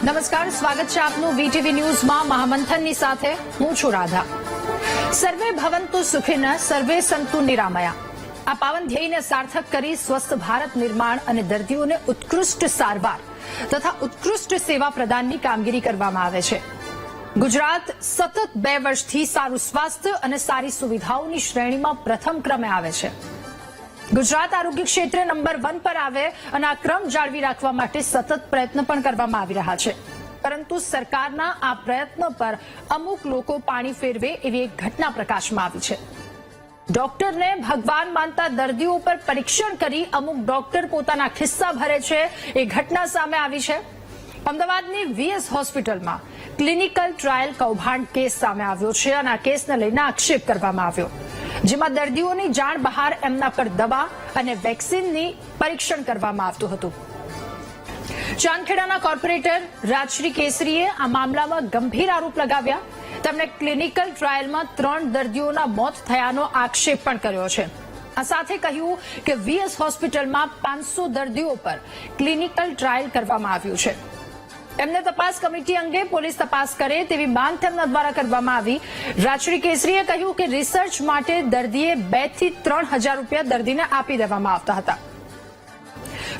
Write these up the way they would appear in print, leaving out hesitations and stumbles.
નમસ્કાર, સ્વાગત છે આપનું વીટીવી ન્યૂઝમાં મહામંથનની સાથે હું છું રાધા। સર્વે ભવંતુ સુખિનઃ સર્વે સંતુ નિરામયા। આ પાવન ધ્યેયને સાર્થક કરી સ્વસ્થ ભારત નિર્માણ અને દર્દીઓને ઉત્કૃષ્ટ સારવાર તથા ઉત્કૃષ્ટ સેવા પ્રદાનની કામગીરી કરવામાં આવે છે। ગુજરાત સતત 2 વર્ષથી સારું સ્વાસ્થ્ય અને સારી સુવિધાઓની શ્રેણીમાં પ્રથમ ક્રમે આવે છે। ગુજરાત આરોગ્ય ક્ષેત્રે નંબર 1 પર આવે અને આ ક્રમ જાળવી રાખવા માટે સતત પ્રયત્ન પણ કરવામાં આવી રહ્યા છે, પરંતુ સરકારના આ પ્રયત્ન પર અમુક લોકો પાણી ફેરવે એવી એક ઘટના પ્રકાશમાં આવી છે। ડોક્ટરને ભગવાન માનતા દર્દીઓ પર પરીક્ષણ કરી અમુક ડોક્ટર પોતાના ખિસ્સા ભરે છે એ ઘટના સામે આવી છે। અમદાવાદની વીએસ હોસ્પિટલમાં ક્લિનિકલ ટ્રાયલ કૌભાંડ કેસ સામે આવ્યો છે અને આ કેસને લઈને આક્ષેપ કરવામાં આવ્યો, જેમાં દર્દીઓની જાણ બહાર એમના પર દવા અને વેક્સિનની પરીક્ષણ કરવામાં આવતું હતું। ચાંદખેડાના કોર્પોરેટર રાજશ્રી કેસરીએ આ મામલામાં ગંભીર આરોપ લગાવ્યા। તેમણે ક્લિનિકલ ટ્રાયલમાં 3 દર્દીઓના મોત થયાનો આક્ષેપ પણ કર્યો છે। આ સાથે કહ્યું કે વીએસ હોસ્પિટલમાં 500 દર્દીઓ પર ક્લિનિકલ ટ્રાયલ કરવામાં આવ્યું છે। એમને તપાસ કમિટી અંગે પોલીસ તપાસ કરે તેવી માંગ તેમના દ્વારા કરવામાં આવી। રાજશ્રી કેસરીએ કહ્યું કે રિસર્ચ માટે દર્દીએ 2 થી 3 હજાર રૂપિયા દર્દીને આપી દેવામાં આવતા હતા।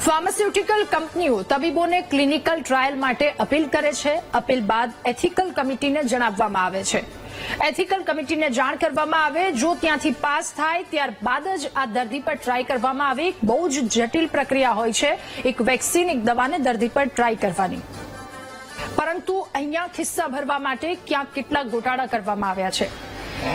ફાર્માસ્યુટિકલ કંપનીઓ તબીબોને ક્લિનિકલ ટ્રાયલ માટે અપીલ કરે છે। અપીલ બાદ એથિકલ કમિટીને જણાવવામાં આવે છે। એથિકલ કમિટીને જાણ કરવામાં આવે, જો ત્યાંથી પાસ થાય ત્યારબાદ જ આ દર્દી પર ટ્રાય કરવામાં આવે। એક બહુ જ જટિલ પ્રક્રિયા હોય છે, એક વેક્સિન, એક દવાને દર્દી પર ટ્રાય કરવાની, પરંતુ અહીંયા ખિસ્સા ભરવા માટે ક્યાંક કેટલાક ગોટાળા કરવામાં આવ્યા છે।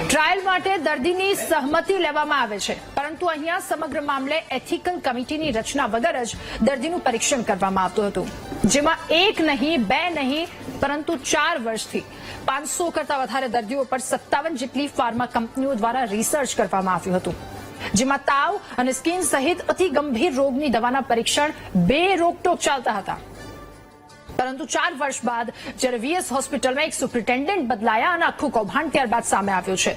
ટ્રાયલ માટે દર્દીની સહમતિ લેવામાં આવે છે, પરંતુ અહીંયા સમગ્ર મામલે એથિકલ કમિટીની રચના વગર જ દર્દીનું પરીક્ષણ કરવામાં આવતું હતું, જેમાં 1 નહીં 2 નહીં પરંતુ 4 વર્ષથી 500 કરતા વધારે દર્દીઓ પર 57 જેટલી ફાર્મા કંપનીઓ દ્વારા રિસર્ચ કરવામાં આવ્યું હતું, જેમાં તાવ અને સ્કિન સહિત અતિ ગંભીર રોગની દવાના પરીક્ષણ 2 રોકટોક ચાલતા હતા। પરંતુ 4 વર્ષ બાદ જ્યારે વીએસ હોસ્પિટલમાં એક સુપ્રિન્ટેન્ડન્ટ બદલાયા અને આખું કૌભાંડ ત્યારબાદ સામે આવ્યું છે।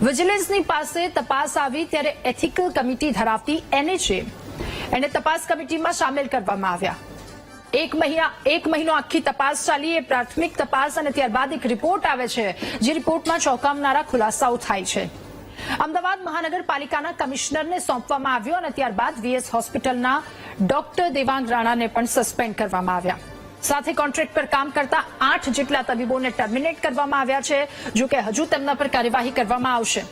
વિજિલન્સની પાસે તપાસ આવી ત્યારે એથિકલ કમિટી ધરાવતી એનએચએ એને તપાસ કમિટીમાં સામેલ કરવામાં આવ્યા। એક મહિનો આખી તપાસ ચાલી, એ પ્રાથમિક તપાસ, અને ત્યારબાદ એક રિપોર્ટ આવે છે, જે રિપોર્ટમાં ચોંકાવનારા ખુલાસાઓ થાય છે। અમદાવાદ મહાનગરપાલિકાના કમિશનરને સોંપવામાં આવ્યો અને ત્યારબાદ વીએસ હોસ્પિટલના ડોક્ટર દેવાંગ રાણાને પણ સસ્પેન્ડ કરવામાં આવ્યા। સાથે કોન્ટ્રાક્ટ પર કામ કરતા 8 જેટલા તબીબોને ટર્મિનેટ કરવામાં આવ્યા છે, જો કે હજુ તેમના પર કાર્યવાહી કરવામાં આવશે।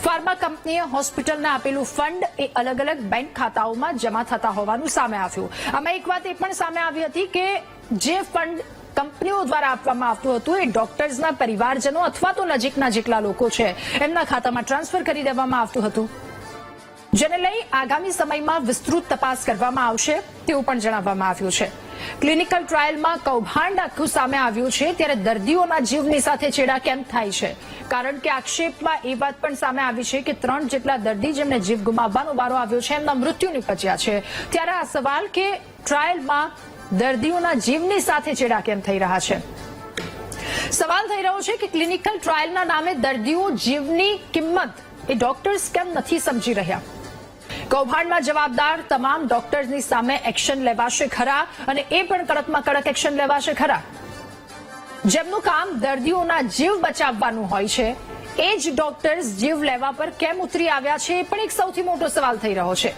ફાર્મા કંપનીએ હોસ્પિટલને આપેલું ફંડ એ અલગ અલગ બેંક ખાતાઓમાં જમા થતા હોવાનું સામે આવ્યું। આમાં એક વાત એ પણ સામે આવી હતી કે જે ફંડ કંપનીઓ દ્વારા આપવામાં આવતું હતું એ ડોક્ટર્સના પરિવારજનો અથવા તો નજીકના જેટલા લોકો છે એમના ખાતામાં ટ્રાન્સફર કરી દેવામાં આવતું હતું, જેને લઈ આગામી સમયમાં વિસ્તૃત તપાસ કરવામાં આવશે તેવું પણ જણાવવામાં આવ્યું છે। ક્લિનિકલ ટ્રાયલમાં કૌભાંડ આખું સામે આવ્યું છે ત્યારે દર્દીઓના જીવની સાથે છેડા કેમ થાય છે? કારણ કે આક્ષેપમાં એ વાત પણ સામે આવી છે કે 3 જેટલા દર્દી જેમને જીવ ગુમાવવાનો વારો આવ્યો છે એમના મૃત્યુ નિપજ્યા છે। ત્યારે આ સવાલ કે ટ્રાયલમાં દર્દીઓના જીવની સાથે છેડા કેમ થઈ રહ્યા છે? સવાલ થઈ રહ્યો છે કે ક્લિનિકલ ટ્રાયલના નામે દર્દીઓ જીવની કિંમત એ ડોક્ટર્સ કેમ નથી સમજી રહ્યા? કૌભાંડમાં જવાબદાર તમામ ડોક્ટર્સની સામે એક્શન લેવાશે ખરા, અને એ પણ કડકમાં કડક એક્શન લેવાશે ખરા? જેમનું કામ દર્દીઓના જીવ બચાવવાનું હોય છે એ જ ડોક્ટર્સ જીવ લેવા પર કેમ ઉતરી આવ્યા છે એ પણ એક સૌથી મોટો સવાલ થઈ રહ્યો છે।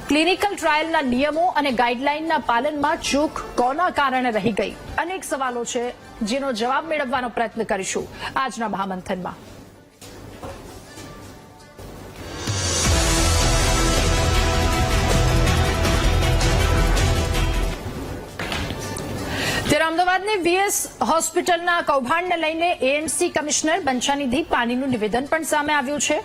ક્લિનિકલ ટ્રાયલના નિયમો અને ગાઈડલાઈનના પાલનમાં ચૂક કોના કારણે રહી ગઈ? અનેક સવાલો છે જેનો જવાબ મેળવવાનો પ્રયત્ન કરીશું આજના મહામંથનમાં। ત્યારે અમદાવાદની વીએસ હોસ્પિટલના કૌભાંડને લઈને એએમસી કમિશનર બંછાનિધિ પાનીનું નિવેદન પણ સામે આવ્યું છે।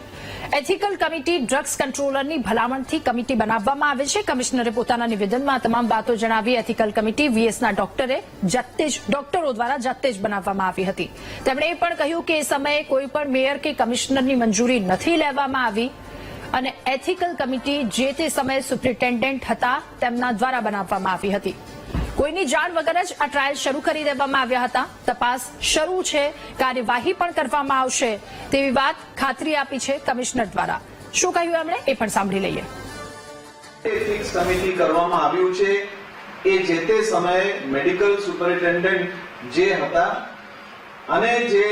એથિકલ કમિટી ડ્રગ્સ કંટ્રોલરની ભલામણથી કમિટી બનાવવામાં આવે છે। કમિશનરે પોતાના નિવેદનમાં તમામ વાતો જણાવી। એથિકલ કમિટી વીએસના ડોક્ટરો દ્વારા જાતે જ બનાવવામાં આવી હતી। તેમણે એ પણ કહ્યું કે એ સમયે કોઈ પણ મેયર કે કમિશનરની મંજૂરી નથી લેવામાં આવી અને એથિકલ કમિટી જે તે સમયે સુપ્રિન્ટેન્ડન્ટ હતા તેમના દ્વારા બનાવવામાં આવી હતી। કોઈની જાણ વગર જ આ ટ્રાયલ શરૂ કરી દેવામાં આવ્યા હતા। તપાસ શરૂ છે, કાર્યવાહી પણ કરવામાં આવશે તેવી વાત ખાતરી આપી છે કમિશનર દ્વારા। શું કહ્યું એમણે એ પણ સાંભળી લઈએ। એથિક્સ કમિટી કરવામાં આવ્યું છે એ જે તે સમયે મેડિકલ સુપરિન્ટેન્ડન્ટ જે હતા અને જે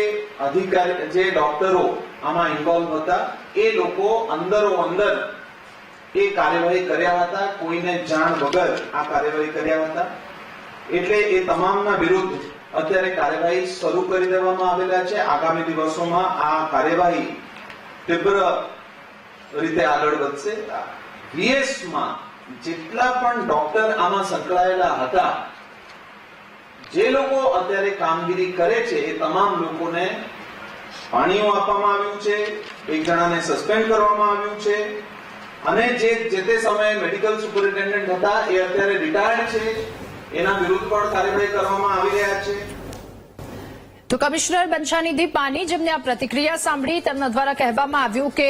અધિકારી જે ડોક્ટરો આમાં ઇન્વોલ્વ હતા એ લોકો અંદરો અંદર એ કાર્યવાહી કર્યા હતા, કોઈને જાણ વગર આ કાર્યવાહી કર્યા હતા. એટલે એ તમામના વિરુદ્ધ અત્યારે કાર્યવાહી શરૂ કરી દેવામાં આવેલા છે. આગામી દિવસોમાં આ કાર્યવાહી તીવ્ર રીતે આગળ વધશે. વીએસમાં જેટલા પણ ડોક્ટર આમાં સંકળાયેલા હતા, જે લોકો અત્યારે કામગીરી કરે છે એ તમામ લોકોને પાણીઓ આપવામાં આવ્યું છે, એક જણાને સસ્પેન્ડ કરવામાં આવ્યું છે અને જે તે સમયે મેડિકલ સુપરિન્ટેન્ડન્ટ હતા એ અત્યારે રિટાયર્ડ છે, એના વિરુદ્ધ પણ કાર્યવાહી કરવામાં આવી રહ્યા છે. તો કમિશનર બંછાનિધિ પાની, જેમને આ પ્રતિક્રિયા સાંભળી, તેમના દ્વારા કહેવામાં આવ્યું કે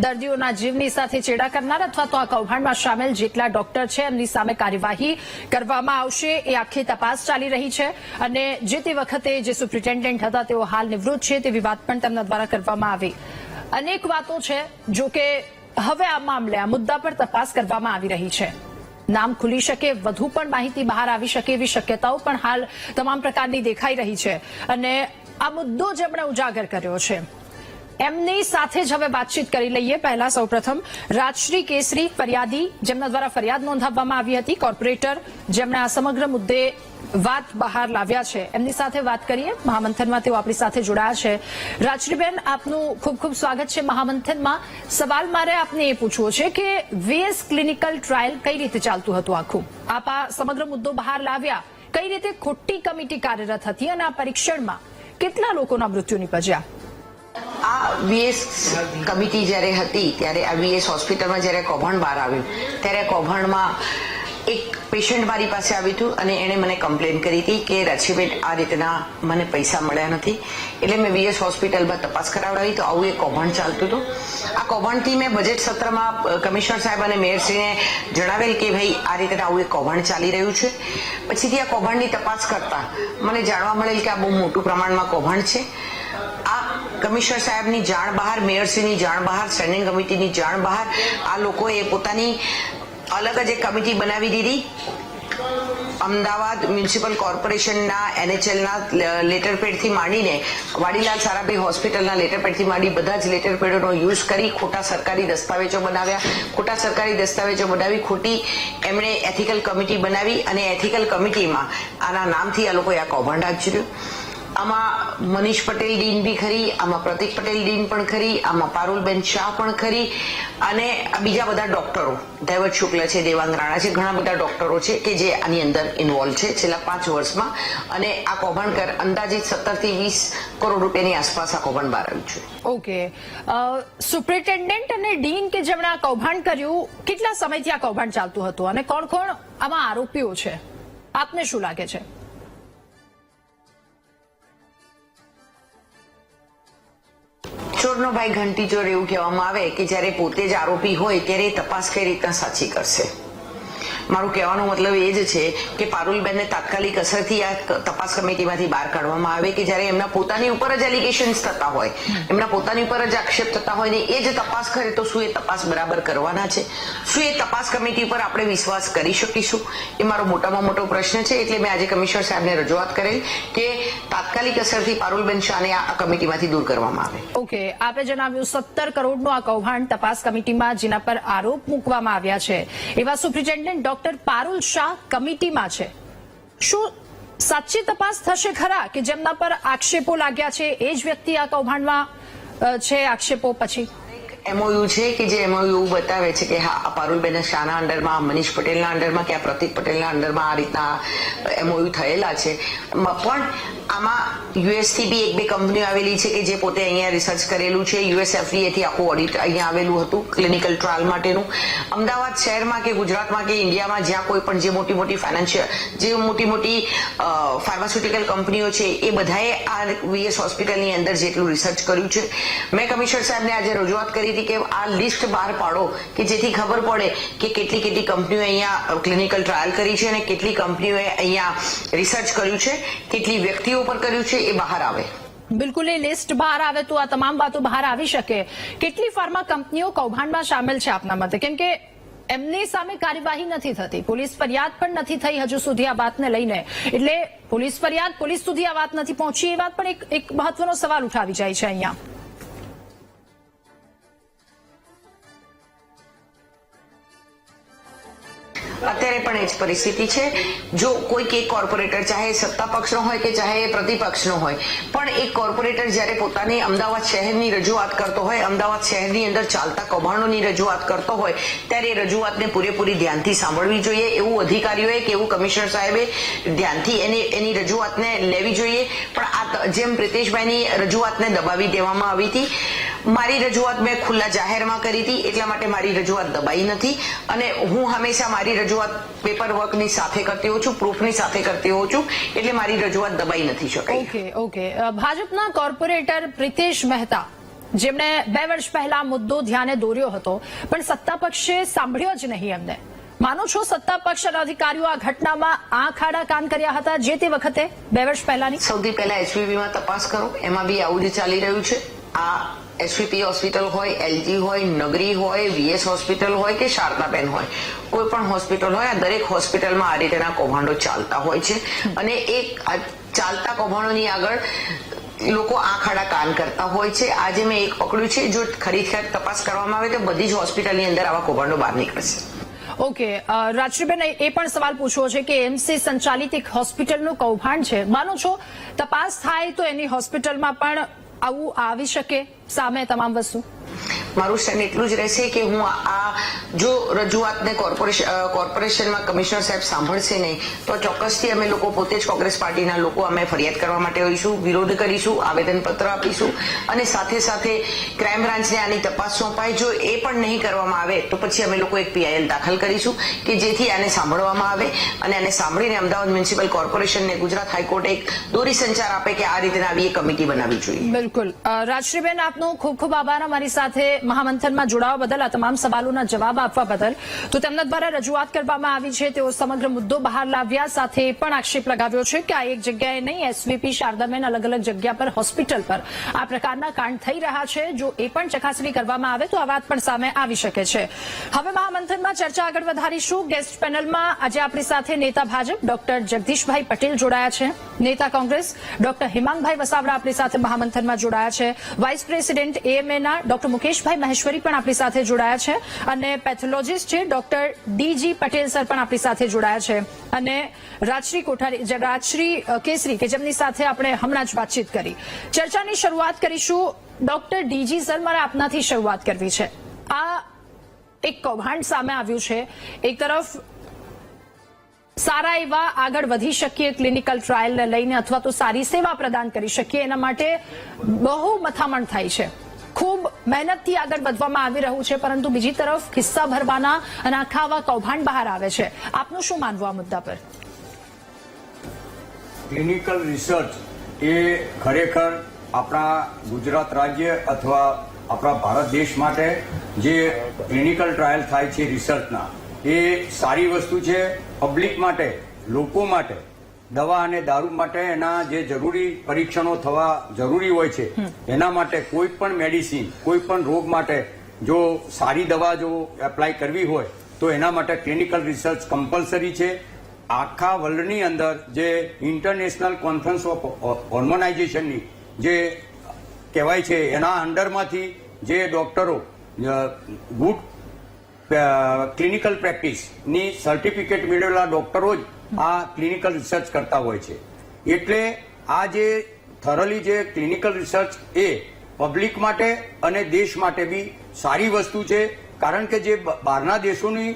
દર્દીઓના જીવની સાથે ચેડા કરનાર અથવા તો આ કૌભાંડમાં સામેલ જેટલા ડોક્ટર છે એમની સામે કાર્યવાહી કરવામાં આવશે. એ આખી તપાસ ચાલી રહી છે અને જે તે વખતે જે સુપ્રિન્ટેન્ડન્ટ હતા તેઓ હાલ નિવૃત્ત છે તેવી વાત પણ તેમના દ્વારા કરવામાં આવી. અનેક વાતો છે, જો કે હવે આ મામલે આ મુદ્દા પર તપાસ કરવામાં આવી રહી છે. નામ ખુલી શકે, વધુ પણ માહિતી બહાર આવી શકે એવી શક્યતાઓ પણ હાલ તમામ પ્રકારની દેખાઈ રહી છે અને આ મુદ્દો જેમણે ઉજાગર કર્યો છે એમની સાથે જ હવે વાતચીત કરી લઈએ. પહેલા સૌપ્રથમ રાજશ્રી કેસરી, ફરિયાદી, જેમના દ્વારા ફરિયાદ નોંધાવવામાં આવી હતી, કોર્પોરેટર જેમણે આ સમગ્ર મુદ્દે વાત બહાર લાવ્યા છે, એમની સાથે વાત કરીએ. મહામંથનમાં તેઓ આપણી સાથે જોડાયા છે. રાજશ્રીબેન, આપનું ખૂબ ખૂબ સ્વાગત છે મહામંથનમાં. સવાલ મારે આપને એ પૂછવો છે કે વીએસ ક્લિનિકલ ટ્રાયલ કઈ રીતે ચાલતું હતું આખું? આપ આ સમગ્ર મુદ્દો બહાર લાવ્યા, કઈ રીતે ખોટી કમિટી કાર્યરત હતી અને આ પરીક્ષણમાં કેટલા લોકોના મૃત્યુ નિપજ્યા? આ વીએસ કમિટી જ્યારે હતી ત્યારે આ વીએસ હોસ્પિટલમાં જ્યારે કૌભાંડ બહાર આવ્યું ત્યારે કૌભાંડમાં એક પેશન્ટ મારી પાસે આવ્યું હતું અને એણે મને કમ્પ્લેન કરી હતી કે રક્ષીબેન આ રીતના મને પૈસા મળ્યા નથી. એટલે મેં વીએસ હોસ્પિટલમાં તપાસ કરાવડાવી તો આવું એક કૌભાંડ ચાલતું હતું. આ કૌભાંડથી મેં બજેટ સત્રમાં કમિશનર સાહેબ અને મેયરશ્રીને જણાવેલ કે ભાઈ આ રીતે આવું એક કૌભાંડ ચાલી રહ્યું છે. પછીથી આ કૌભાંડની તપાસ કરતા મને જાણવા મળેલ કે આ બહુ મોટું પ્રમાણમાં કૌભાંડ છે. આ કમિશનર સાહેબની જાણ બહાર, મેયરશ્રીની જાણ બહાર, સ્ટેન્ડિંગ કમિટીની જાણ બહાર આ લોકોએ પોતાની અલગ જ એક કમિટી બનાવી દીધી. અમદાવાદ મ્યુનિસિપલ કોર્પોરેશનના એનએચએલના લેટરપેડથી માંડીને વાડીલાલ સારાભાઈ હોસ્પિટલના લેટરપેડથી માંડી બધા જ લેટરપેડોનો યુઝ કરી ખોટા સરકારી દસ્તાવેજો બનાવ્યા. ખોટા સરકારી દસ્તાવેજો બનાવી ખોટી એમણે એથિકલ કમિટી બનાવી અને એથિકલ કમિટીમાં આના નામથી આ લોકોએ આ કૌભાંડ આચર્યું. આમાં મનીષ પટેલ ડીન બી ખરી, આમાં પ્રતિક પટેલ ડીન પણ ખરી, આમાં પારુલબેન શાહ પણ ખરી અને બીજા બધા ડોક્ટરો, દૈવત શુક્લ છે, દેવાંગ રાણા છે, ઘણા બધા ડોક્ટરો છે કે જે આની અંદર ઇન્વોલ્વ છે છેલ્લા 5 વર્ષમાં. અને આ કૌભાંડ અંદાજિત 17 થી 20 કરોડ રૂપિયાની આસપાસ આ કૌભાંડ બહાર આવ્યું છે. ઓકે, સુપ્રિન્ટેન્ડન્ટ અને ડીન કે જેમણે આ કૌભાંડ કર્યું, કેટલા સમયથી આ કૌભાંડ ચાલતું હતું અને કોણ કોણ આમાં આરોપીઓ છે, આપને શું લાગે છે? ચોરનો ભાઈ ઘંટી ચોર એવું કહેવામાં આવે કે જયારે પોતે જ આરોપી હોય ત્યારે તપાસ કઈ રીતના સાચી કરશે. મારું કહેવાનો મતલબ એ જ છે કે પારુલબેનને તાત્કાલિક અસરથી આ તપાસ કમિટીમાંથી બહાર કાઢવામાં આવે કે જયારે એમના પોતાની ઉપર જ એલિગેશન્સ થતા હોય, એમના પોતાની ઉપર જ આક્ષેપ થતા હોય ને એ જ તપાસ કરે તો શું એ તપાસ બરાબર કરવાના છે? શું એ તપાસ કમિટી પર આપણે વિશ્વાસ કરી શકીશું? એ મારો મોટામાં મોટો પ્રશ્ન છે. એટલે મેં આજે કમિશનર સાહેબને રજૂઆત કરેલ કે તાત્કાલિક અસરથી પારુલબેન શાહને આ કમિટીમાંથી દૂર કરવામાં આવે. ઓકે, આપે જણાવ્યું 17 કરોડનું આ કૌભાંડ તપાસ કમિટીમાં જેના પર આરોપ મૂકવામાં આવ્યા છે એવા સુપ્રિન્ટેન્ડન્ટ ડોક્ટર પારુલ શાહ કમિટીમાં છે. શું સાચી તપાસ થશે ખરા કે જેમના પર આક્ષેપો લાગ્યા છે એ જ વ્યક્તિ આ કૌભાંડમાં છે? આક્ષેપો પછી એમઓયુ છે કે જે એમઓયુ બતાવે છે કે હા આ પારુલબેન શાહના અંડરમાં, મનીષ પટેલના અંડરમાં કે આ પ્રતિક પટેલના અંડરમાં આ રીતના એમઓયુ થયેલા છે. પણ આમાં યુએસથી બી 1-2 કંપનીઓ આવેલી છે કે જે પોતે અહીંયા રિસર્ચ કરેલું છે. યુએસએફડીએ થી આખું ઓડિટ અહીંયા આવેલું હતું ક્લિનિકલ ટ્રાયલ માટેનું. અમદાવાદ શહેરમાં કે ગુજરાતમાં કે ઇન્ડિયામાં જ્યાં કોઈ પણ જે મોટી મોટી ફાઇનાન્શિયલ, જે મોટી મોટી ફાર્માસ્યુટિકલ કંપનીઓ છે એ બધાએ આ વીએસ હોસ્પિટલની અંદર જેટલું રિસર્ચ કર્યું છે. મેં કમિશનર સાહેબને આજે રજૂઆત કરી હતી કે આ લિસ્ટ બહાર પાડો કે જેથી ખબર પડે કે કેટલી કેટલી કંપનીઓ અહીંયા ક્લિનિકલ ટ્રાયલ કરી છે અને કેટલી કંપનીઓએ અહીંયા રિસર્ચ કર્યું છે, કેટલી વ્યક્તિઓ પર કર્યું છે, એ બહાર આવે. બિલકુલ, એ લિસ્ટ બહાર આવે તો આ તમામ વાતો બહાર આવી શકે. કેટલી ફાર્મા કંપનીઓ કૌભાંડમાં સામેલ છે આપના મતે? કેમ કે એમની સામે કાર્યવાહી નથી થતી, પોલીસ ફરિયાદ પણ નથી થઈ હજુ સુધી આ વાતને લઈને, એટલે પોલીસ ફરિયાદ પોલીસ સુધી આ વાત નથી પહોંચી, એ વાત પણ એક મહત્વનો સવાલ ઉઠાવી જાય છે અહીંયા. અત્યારે પણ એ જ પરિસ્થિતિ છે. જો કોઈક એક કોર્પોરેટર, ચાહે સત્તા પક્ષનો હોય કે ચાહે પ્રતિપક્ષનો હોય, પણ એક કોર્પોરેટર જ્યારે પોતાની અમદાવાદ શહેરની રજૂઆત કરતો હોય, અમદાવાદ શહેરની અંદર ચાલતા કૌભાંડોની રજૂઆત કરતો હોય, ત્યારે એ રજૂઆતને પૂરેપૂરી ધ્યાનથી સાંભળવી જોઈએ, એવું અધિકારીઓએ કે એવું કમિશનર સાહેબે ધ્યાનથી એની રજૂઆતને લેવી જોઈએ. પણ આ જેમ પ્રિતેશભાઈની રજૂઆતને દબાવી દેવામાં આવી હતી, મારી રજૂઆત મેં ખુલ્લા જાહેરમાં કરી હતી, એટલા માટે મારી રજૂઆત દબાઈ નથી. અને હું હંમેશા મારી રજૂઆત પેપર વર્કની સાથે કરતી હોઉં છું, પ્રૂફની સાથે કરતી હોઉં છું, એટલે મારી રજૂઆત દબાઈ નથી શકાય. ઓકે. ભાજપના કોર્પોરેટર પ્રિતેશ મહેતા, જેમણે 2 વર્ષ પહેલા મુદ્દો ધ્યાને દોર્યો હતો, પણ સત્તા પક્ષે સાંભળ્યો જ નહીં એમને. માનો છો સત્તા પક્ષ અને અધિકારીઓ આ ઘટનામાં આંખ આડા કાન કર્યા હતા જે તે વખતે 2 વર્ષ પહેલાની? સૌથી પહેલા એસવીપીમાં તપાસ કરો, એમાં બી આવું જ ચાલી રહ્યું છે. આ એસવીપી હોસ્પિટલ હોય, એલજી હોય, નગરી હોય, વીએસ હોસ્પિટલ હોય કે શારદાબેન હોય, કોઈ પણ હોસ્પિટલ હોય, આ દરેક હોસ્પિટલમાં આ રીતના કૌભાંડો ચાલતા હોય છે. અને એક ચાલતા કૌભાંડોની આગળ લોકો આંખ આડા કાન કરતા હોય છે. આજે મેં એક પકડ્યું છે, જો ખરેખર તપાસ કરવામાં આવે તો બધી જ હોસ્પિટલની અંદર આવા કૌભાંડો બહાર નીકળશે. ઓકે, રાજશ્રીબેન, એ પણ સવાલ પૂછવો છે કે એમસી સંચાલિત એક હોસ્પિટલનું કૌભાંડ છે, માનો છો તપાસ થાય તો એની હોસ્પિટલમાં પણ આવું આવી શકે સામે તમામ વસ્તુ? મારું સ્ટેન્ડ એટલું જ રહેશે કે હું જો રજૂઆતને કોર્પોરેશનમાં કમિશનર સાહેબ સાંભળશે નહીં તો ચોક્કસથી અમે લોકો પોતે જ કોંગ્રેસ પાર્ટીના લોકો અમે ફરિયાદ કરવા માટે હોઈશું, વિરોધ કરીશું, આવેદનપત્ર આપીશું, અને સાથે સાથે ક્રાઇમ બ્રાન્ચને આની તપાસ સોંપાય. જો એ પણ નહીં કરવામાં આવે તો પછી અમે લોકો એક પીઆઈએલ દાખલ કરીશું કે જેથી આને સાંભળવામાં આવે, અને આને સાંભળીને અમદાવાદ મ્યુનિસિપલ કોર્પોરેશનને ગુજરાત હાઈકોર્ટે એક દોરી સંચાર આપે કે આ રીતે આવી એક કમિટી બનાવવી જોઈએ. બિલકુલ. રાજશ્રીબેન, આપનો ખૂબ ખૂબ આભાર અમારી સાથે મહામંથનમાં જોડાવા બદલ, આ તમામ સવાલોના જવાબ આપવા બદલ. તો તેમના દ્વારા રજૂઆત કરવામાં આવી છે, તેઓ સમગ્ર મુદ્દો બહાર લાવ્યા, સાથે પણ આક્ષેપ લગાવ્યો છે કે આ એક જગ્યાએ નહીં, એસવીપી, શારદાબેન, અલગ અલગ જગ્યા પર, હોસ્પિટલ પર આ પ્રકારના કાંડ થઈ રહ્યા છે. જો એ પણ ચકાસણી કરવામાં આવે તો આ વાત પણ સામે આવી શકે છે. હવે મહામંથનમાં ચર્ચા આગળ વધારીશું. ગેસ્ટ પેનલમાં આજે આપણી સાથે નેતા ભાજપ ડોક્ટર જગદીશભાઈ પટેલ જોડાયા છે, નેતા કોંગ્રેસ ડોક્ટર હિમાંગભાઈ વસાવડા આપણી સાથે મહામંથનમાં જોડાયા છે, વાઇસ પ્રેસિડેન્ટ એએમએના ડોક્ટર મુકેશભાઈ મહેશ્વરી પણ આપણી સાથે જોડાયા છે, અને પેથોલોજીસ્ટ છે ડોક્ટર ડીજી પટેલ સર પણ આપણી સાથે જોડાયા છે, અને રાજશ્રી કેસરી કે જેમની સાથે આપણે હમણાં જ વાતચીત કરી. ચર્ચાની શરૂઆત કરીશું. ડોક્ટર ડીજી સર, મારે આપનાથી શરૂઆત કરવી છે. આ એક કૌભાંડ સામે આવ્યું છે, એક તરફ સારા એવા આગળ વધી શકીએ ક્લિનિકલ ટ્રાયલને લઈને, અથવા તો સારી સેવા પ્રદાન કરી શકીએ, એના માટે બહુ મથામણ થાય છે, ખૂબ મહેનતથી આગળ વધવામાં આવી રહ્યું છે, પરંતુ બીજી તરફ ખિસ્સા ભરવાના અને આખા આવા કૌભાંડ બહાર આવે છે. આપનું શું માનવું આ મુદ્દા પર? ક્લિનિકલ રિસર્ચ એ ખરેખર આપણા ગુજરાત રાજ્ય અથવા આપણા ભારત દેશ માટે જે ક્લિનિકલ ટ્રાયલ થાય છે રિસર્ચના, એ સારી વસ્તુ છે. પબ્લિક માટે, લોકો માટે, દવા અને દારૂ માટે એના જે જરૂરી પરીક્ષણો થવા જરૂરી હોય છે, એના માટે કોઈ પણ મેડિસિન, કોઈ પણ રોગ માટે જો સારી દવા જો એપ્લાય કરવી હોય તો એના માટે ક્લિનિકલ રિસર્ચ કમ્પલસરી છે. આખા વર્લ્ડની અંદર જે ઇન્ટરનેશનલ કોન્ફરન્સ ઓફ હોર્મોનાઇઝેશનની જે કહેવાય છે એના અંડરમાંથી જે ડોક્ટરો ગુડ ક્લિનિકલ પ્રેક્ટિસની સર્ટિફિકેટ મેળવેલા ડોક્ટરો જ આ ક્લિનિકલ રિસર્ચ કરતા હોય છે. એટલે આ જે થરોલી જે ક્લિનિકલ રિસર્ચ એ પબ્લિક માટે અને દેશ માટે બી સારી વસ્તુ છે, કારણ કે જે બહારના દેશોની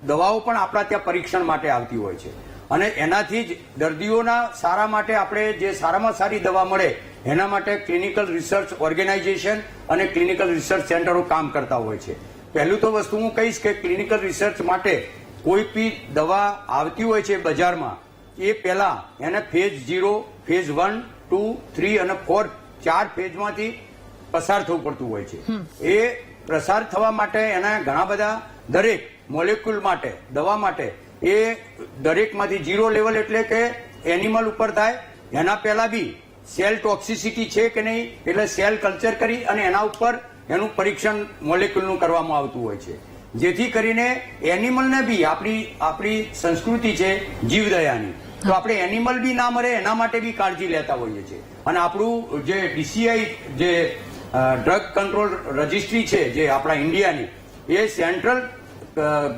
દવાઓ પણ આપણા ત્યાં પરીક્ષણ માટે આવતી હોય છે, અને એનાથી જ દર્દીઓના સારા માટે આપણે જે સારામાં સારી દવા મળે એના માટે ક્લિનિકલ રિસર્ચ ઓર્ગેનાઇઝેશન અને ક્લિનિકલ રિસર્ચ સેન્ટરો કામ કરતા હોય છે. પહેલું તો વસ્તુ હું કહીશ કે ક્લિનિકલ રિસર્ચ માટે કોઈ બી દવા આવતી હોય છે બજારમાં, એ પહેલા એને ફેઝ 0, ફેઝ 1, 2, 3 અને 4 4 ફેઝમાંથી પસાર થવું પડતું હોય છે. એ પ્રસાર થવા માટે એના ઘણા બધા દરેક મોલેક્યુલ માટે, દવા માટે, એ દરેકમાંથી 0 લેવલ એટલે કે એનિમલ ઉપર થાય, એના પહેલા બી સેલ ટોક્સિસિટી છે કે નહીં એટલે સેલ કલ્ચર કરી અને એના ઉપર એનું પરીક્ષણ મોલેક્યુલનું કરવામાં આવતું હોય છે. જેથી કરીને એનિમલને બી આપણી સંસ્કૃતિ છે જીવદયાની, તો આપણે એનિમલ બી ના મરે એના માટે બી કાળજી લેતા હોઈએ છીએ. અને આપણું જે DCI જે ડ્રગ કંટ્રોલ રજિસ્ટ્રી છે જે આપણા ઇન્ડિયાની, એ સેન્ટ્રલ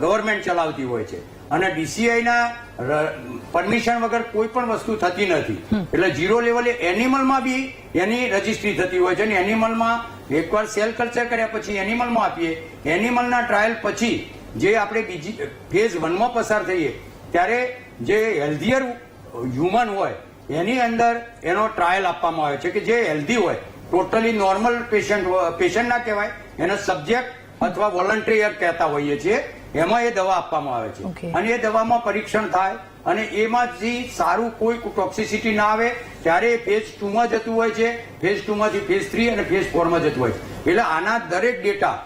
ગવર્મેન્ટ ચલાવતી હોય છે અને DCI ના પરમિશન વગર કોઈ પણ વસ્તુ થતી નથી. એટલે 0 લેવલે એનિમલમાં બી એની રજીસ્ટ્રી થતી હોય છે અને એનિમલમાં એકવાર સેલ કલ્ચર કર્યા પછી એનિમલમાં આપીએ. એનિમલના ટ્રાયલ પછી જે આપણે બીજી ફેઝ 1 માં પસાર થઈએ ત્યારે જે હેલ્ધીયર હ્યુમન હોય એની અંદર એનો ટ્રાયલ આપવામાં આવે છે કે જે હેલ્ધી હોય, ટોટલી નોર્મલ પેશન્ટ ના કહેવાય, એને સબ્જેક્ટ અથવા વોલન્ટિયર કહેતા હોઈએ છીએ, એમાં એ દવા આપવામાં આવે છે. Okay. અને એ દવામાં પરીક્ષણ થાય અને એમાંથી સારું કોઈ ટોક્સિસિટી ના આવે ત્યારે ફેઝ 2 માં જતું હોય છે, ફેઝ 2 માંથી ફેઝ 3 અને ફેઝ 4 માં જતું હોય છે. એટલે આના દરેક ડેટા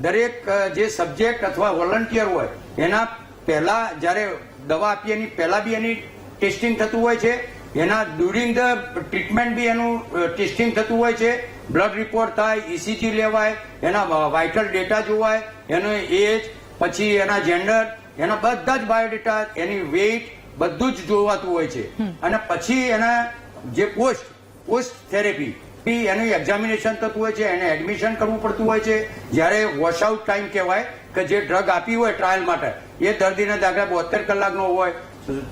દરેક જે સબ્જેક્ટ અથવા વોલન્ટિયર હોય એના પહેલા જયારે દવા આપીએ એની પહેલા બી એની ટેસ્ટિંગ થતું હોય છે, એના ડ્યુરિંગ ધ ટ્રીટમેન્ટ બી એનું ટેસ્ટિંગ થતું હોય છે. બ્લડ રિપોર્ટ થાય, ECG લેવાય, એના વાઇટલ ડેટા જોવાય, એનો એજ, પછી એના જેન્ડર, એના બધા જ બાયોડેટા, એની વેઇટ બધું જ જોવાતું હોય છે. અને પછી એના જે પોસ્ટ થેરેપી એનું એક્ઝામિનેશન થતું હોય છે, એને એડમિશન કરવું પડતું હોય છે. જ્યારે વોશઆઉટ ટાઈમ કહેવાય કે જે ડ્રગ આપી હોય ટ્રાયલ માટે એ દર્દીને દાખલા 72 કલાકનો હોય,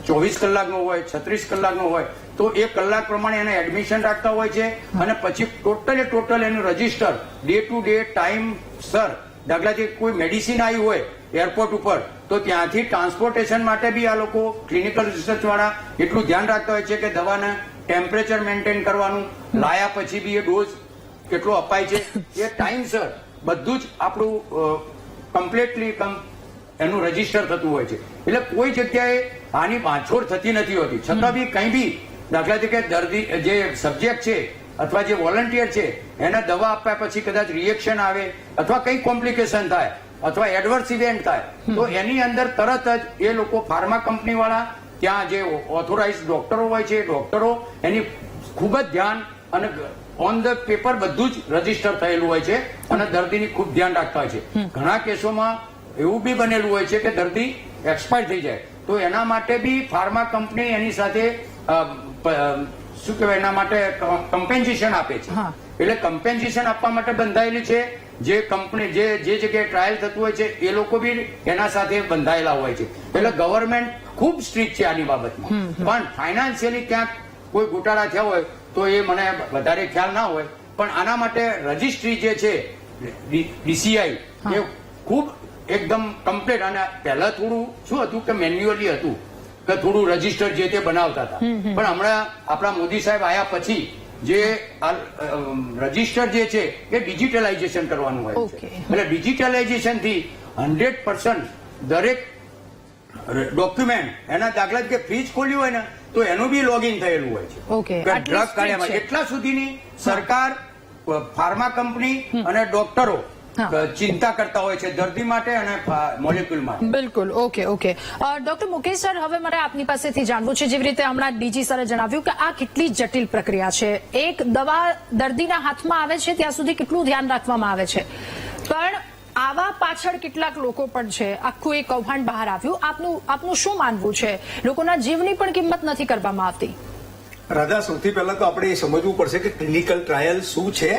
24 કલાકનો હોય, 36 કલાકનો હોય, તો એ કલાક પ્રમાણે એને એડમિશન રાખતા હોય છે. અને પછી ટોટલ એનું register day to day time sir, દાખલા જે કોઈ મેડિસિન આવી હોય એરપોર્ટ ઉપર તો ત્યાંથી ટ્રાન્સપોર્ટેશન માટે બી આ લોકો ક્લિનિકલ રિસર્ચ વાળા એટલું ધ્યાન રાખતા હોય છે કે દવાને ટેમ્પરેચર મેન્ટેન કરવાનું, લાયા પછી બી એ ડોઝ કેટલો અપાય છે એ ટાઈમસર બધું જ આપણું કમ્પ્લીટલી એનું રજીસ્ટર થતું હોય છે. એટલે કોઈ જગ્યાએ આની બાંધછોડ થતી નથી હોતી. છતાં બી કંઈ બી દાખલા તરીકે દર્દી જે સબ્જેક્ટ છે અથવા જે વોલન્ટિયર છે એને દવા આપ્યા પછી કદાચ રિએક્શન આવે અથવા કંઈ કોમ્પ્લિકેશન થાય અથવા એડવર્સ ઇવેન્ટ થાય તો એની અંદર તરત જ એ લોકો ફાર્મા કંપની વાળા ત્યાં જે ઓથોરાઇઝ ડોક્ટરો હોય છે ડોક્ટરો એની ખૂબ જ ધ્યાન અને ઓન ધ પેપર બધું જ રજીસ્ટર થયેલું હોય છે અને દર્દીની ખૂબ ધ્યાન રાખતા હોય છે. ઘણા કેસોમાં એવું બી બનેલું હોય છે કે દર્દી એક્સપાયર થઈ જાય તો એના માટે બી ફાર્મા કંપની એની સાથે શું કહેવાય એના માટે કમ્પેન્સેશન આપે છે. એટલે કમ્પેન્સેશન આપવા માટે બંધાયેલી છે. જે કંપની જે જગ્યાએ ટ્રાયલ થતું હોય છે એ લોકો બી એના સાથે બંધાયેલા હોય છે. એટલે ગવર્મેન્ટ ખૂબ સ્ટ્રિક્ટ છે આની બાબતમાં. પણ ફાઇનાન્શિયલી ક્યાંક કોઈ ગોટાળા થયા હોય તો એ મને વધારે ખ્યાલ ના હોય, પણ આના માટે રજીસ્ટ્રી જે છે DCI એ ખૂબ એકદમ કમ્પ્લીટ. અને પહેલા થોડું શું હતું કે મેન્યુઅલી હતું કે થોડું રજીસ્ટર જે તે બનાવતા હતા, પણ હમણાં આપણા મોદી સાહેબ આવ્યા પછી જે રજીસ્ટર જે છે એ ડિજિટલાઇઝેશન કરવાનું હોય છે. એટલે ડિજિટલાઇઝેશન થી 100% દરેક ડોક્યુમેન્ટ એના દાખલા કે ફ્રીજ ખોલ્યું હોય ને તો એનું બી લોગિન થયેલું હોય છે. ડ્રગ કાઢ્યામાં એટલા સુધીની સરકાર, ફાર્મા કંપની અને ડોક્ટરો ચિંતા કરતા હોય છે દર્દી માટે અને મોલેક્યુલ માટે. બિલકુલ. ઓકે. ડોક્ટર મુકેશ સર, હવે મારે આપની પાસેથી જાણવું છે, જેવી રીતે હમણાં ડીજી સરે જણાવ્યું કે આ કેટલી જટિલ પ્રક્રિયા છે. એક દવા દર્દીના હાથમાં આવે છે ત્યાં સુધી કેટલું ધ્યાન રાખવામાં આવે છે, પણ આવા પાછળ કેટલાક લોકો પણ છે. આખું એક કૌભાંડ બહાર આવ્યું. આપનું શું માનવું છે? લોકોના જીવની પણ કિંમત નથી કરવામાં આવતી. રાધા, સૌથી પહેલા તો આપણે એ સમજવું પડશે કે ક્લિનિકલ ટ્રાયલ શું છે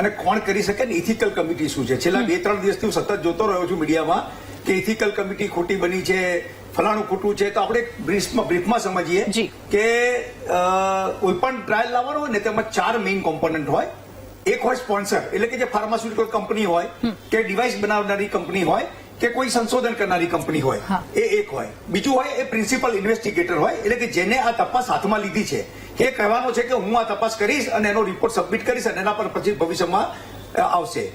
અને કોણ કરી શકે ને ઇથિકલ કમિટી શું છે. છેલ્લા 2-3 દિવસથી હું સતત જોતો રહ્યો છું મીડિયામાં કે ઇથિકલ કમિટી ખોટી બની છે, ફલાણું ખોટું છે. તો આપણે બ્રીફમાં સમજીએ કે કોઈ પણ ટ્રાયલ લાવવાનો હોય ને તેમાં 4 મેઇન કોમ્પોનન્ટ હોય. એક હોય સ્પોન્સર, એટલે કે જે ફાર્માસ્યુટિકલ કંપની હોય કે ડિવાઇસ બનાવનારી કંપની હોય કે કોઈ સંશોધન કરનારી કંપની હોય, એ એક હોય. બીજું હોય એ પ્રિન્સિપલ ઇન્વેસ્ટિગેટર હોય, એટલે કે જેને આ તપાસ હાથમાં લીધી છે એ કહેવાનો છે કે હું આ તપાસ કરીશ અને એનો રિપોર્ટ સબમિટ કરીશ અને એના પર પછી ભવિષ્યમાં આવશે.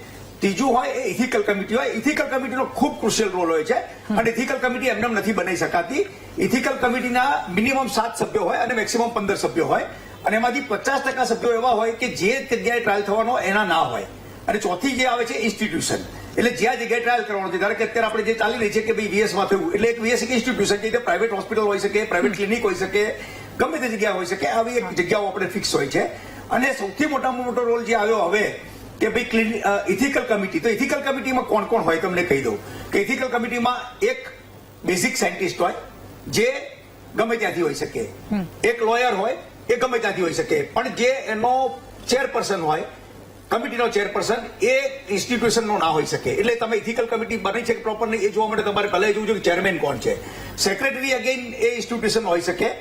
ત્રીજું હોય એ ઇથિકલ કમિટી હોય. ઇથિકલ કમિટીનો ખૂબ ક્રુશિયલ રોલ હોય છે અને ઇથિકલ કમિટી એમને નથી બનાવી શકાતી. ઇથિકલ કમિટીના મિનિમમ 7 સભ્યો હોય અને મેક્સિમમ 15 સભ્યો હોય અને એમાંથી 50% સભ્યો એવા હોય કે જે જગ્યાએ ટ્રાયલ થવાનો એના ના હોય. અને ચોથી જે આવે છે ઇન્સ્ટિટ્યુશન, એટલે જ્યાં જગ્યાએ ટ્રાયલ કરવાનો છે. ધારો કે અત્યારે આપણે જે ચાલી રહી છે કે ભાઈ VS માં થયું, એટલે એક VS એક ઇન્સ્ટિટ્યુશન છે, પ્રાઇવેટ હોસ્પિટલ હોઈ શકે, પ્રાઇવેટ ક્લિનિક હોઈ શકે, ગમે તે જગ્યા હોઈ શકે. આવી એક જગ્યાઓ આપણે ફિક્સ હોય છે. અને સૌથી મોટામાં મોટો રોલ જે આવ્યો હવે કે ભાઈ ઇથિકલ કમિટી, તો ઇથિકલ કમિટીમાં કોણ કોણ હોય તમને કહી દઉં કે ઇથિકલ કમિટીમાં એક બેઝિક સાયન્ટિસ્ટ હોય જે ગમે ત્યાંથી હોઈ શકે, એક લોયર હોય એ ગમે ત્યાંથી હોઈ શકે, પણ જે એનો ચેરપર્સન હોય, કમિટીનો ચેરપર્સન, એ ઇન્સ્ટિટ્યુશનનો ના હોઈ શકે. એટલે તમે ઇથિકલ કમિટી બની છે પ્રોપર નહીં એ જોવા માટે તમારે પહેલા જોવું જોઈએ કે ચેરમેન કોણ છે. સેક્રેટરી અગેન એ ઇન્સ્ટિટ્યુશન હોઈ શકે.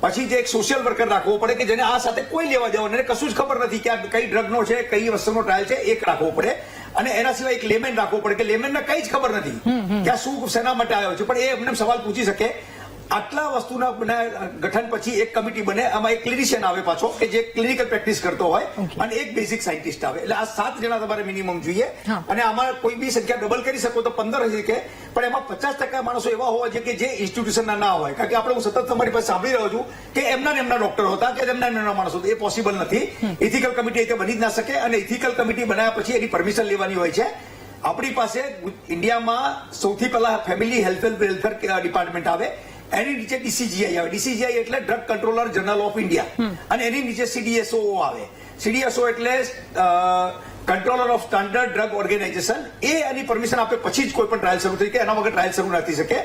પછી જે એક સોશિયલ વર્કર રાખવો પડે કે જેને આ સાથે કોઈ લેવા દેવા એને કશું જ ખબર નથી કે આ કઈ ડ્રગનો છે, કઈ વસ્તુનો ટ્રાયલ છે, એક રાખવો પડે. અને એના સિવાય એક લેમેન રાખવો પડે કે લેમેનને કઈ જ ખબર નથી કે આ શું શેના માટે આવ્યો છે, પણ એ એમને સવાલ પૂછી શકે. આટલા વસ્તુના ગઠન પછી એક કમિટી બને, આમાં એક ક્લિનિશિયન આવે પાછો કે જે ક્લિનિકલ પ્રેક્ટિસ કરતો હોય, અને એક બેઝિક સાયન્ટિસ્ટ આવે. એટલે આ 7 જણા તમારે મિનિમમ જોઈએ. અને આમાં કોઈ બી સંખ્યા ડબલ કરી શકો તો 15 હશે કે, પણ એમાં 50% માણસો એવા હોવા જોઈએ કે જે ઇન્સ્ટિટ્યુશનના ના હોય. કારણ કે આપણે હું સતત તમારી પાસે સાંભળી રહ્યો છું કે એમના ડોક્ટર હતા કે એમના માણસો, એ પોસિબલ નથી. ઇથિકલ કમિટી એ બની જ ના શકે. અને ઇથિકલ કમિટી બનાવ્યા પછી એની પરમિશન લેવાની હોય છે. આપણી પાસે ઇન્ડિયામાં સૌથી પહેલા ફેમિલી હેલ્થ વેલફેર ડિપાર્ટમેન્ટ આવે, એની નીચે ડીસીજીઆઈ આવે. ડીસીજીઆઈ એટલે drug controller general of India, અને એની નીચે સીડીએસઓ આવે. સીડીએસઓ એટલે controller of standard drug organisation. એ એની પરમિશન આપે પછી જ કોઈ પણ ટ્રાયલ શરૂ થઈ કે એના વગર ટ્રાયલ શરૂ નથી શકે.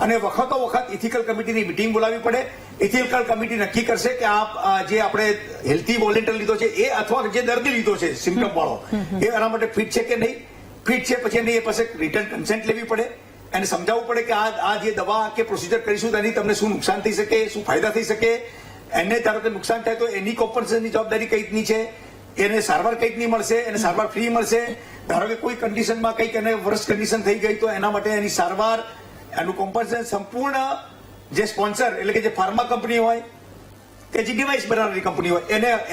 અને વખતો વખત ઇથિકલ કમિટીની મિટિંગ બોલાવવી પડે. ઇથિકલ કમિટી નક્કી કરશે કે આ જે આપણે હેલ્થી વોલેન્ટિયર લીધો છે એ અથવા જે દર્દી લીધો છે સિમ્પટમ વાળો, એ એના માટે ફિટ છે કે નહીં. ફિટ છે પછી એની પાસે રિટર્ન કન્સેન્ટ લેવી પડે. એને સમજાવવું પડે કે આ જે દવા કે પ્રોસિજર કરીશું તેની તમને શું નુકસાન થઈ શકે, શું ફાયદા થઈ શકે. એને ધારો કે નુકસાન થાય તો એની કોમ્પન્સેશનની જવાબદારી કઈ રીતની છે, એને સારવાર કઈ રીતની મળશે, એને સારવાર ફ્રી મળશે. ધારો કે કોઈ કન્ડિશનમાં કંઈક એને વર્સ્ટ કન્ડિશન થઈ ગઈ તો એના માટે એની સારવાર, એનું કોમ્પન્સેશન સંપૂર્ણ જે સ્પોન્સર એટલે કે જે ફાર્મા કંપની હોય કે જે ડિવાઇસ બનાવનારી કંપની હોય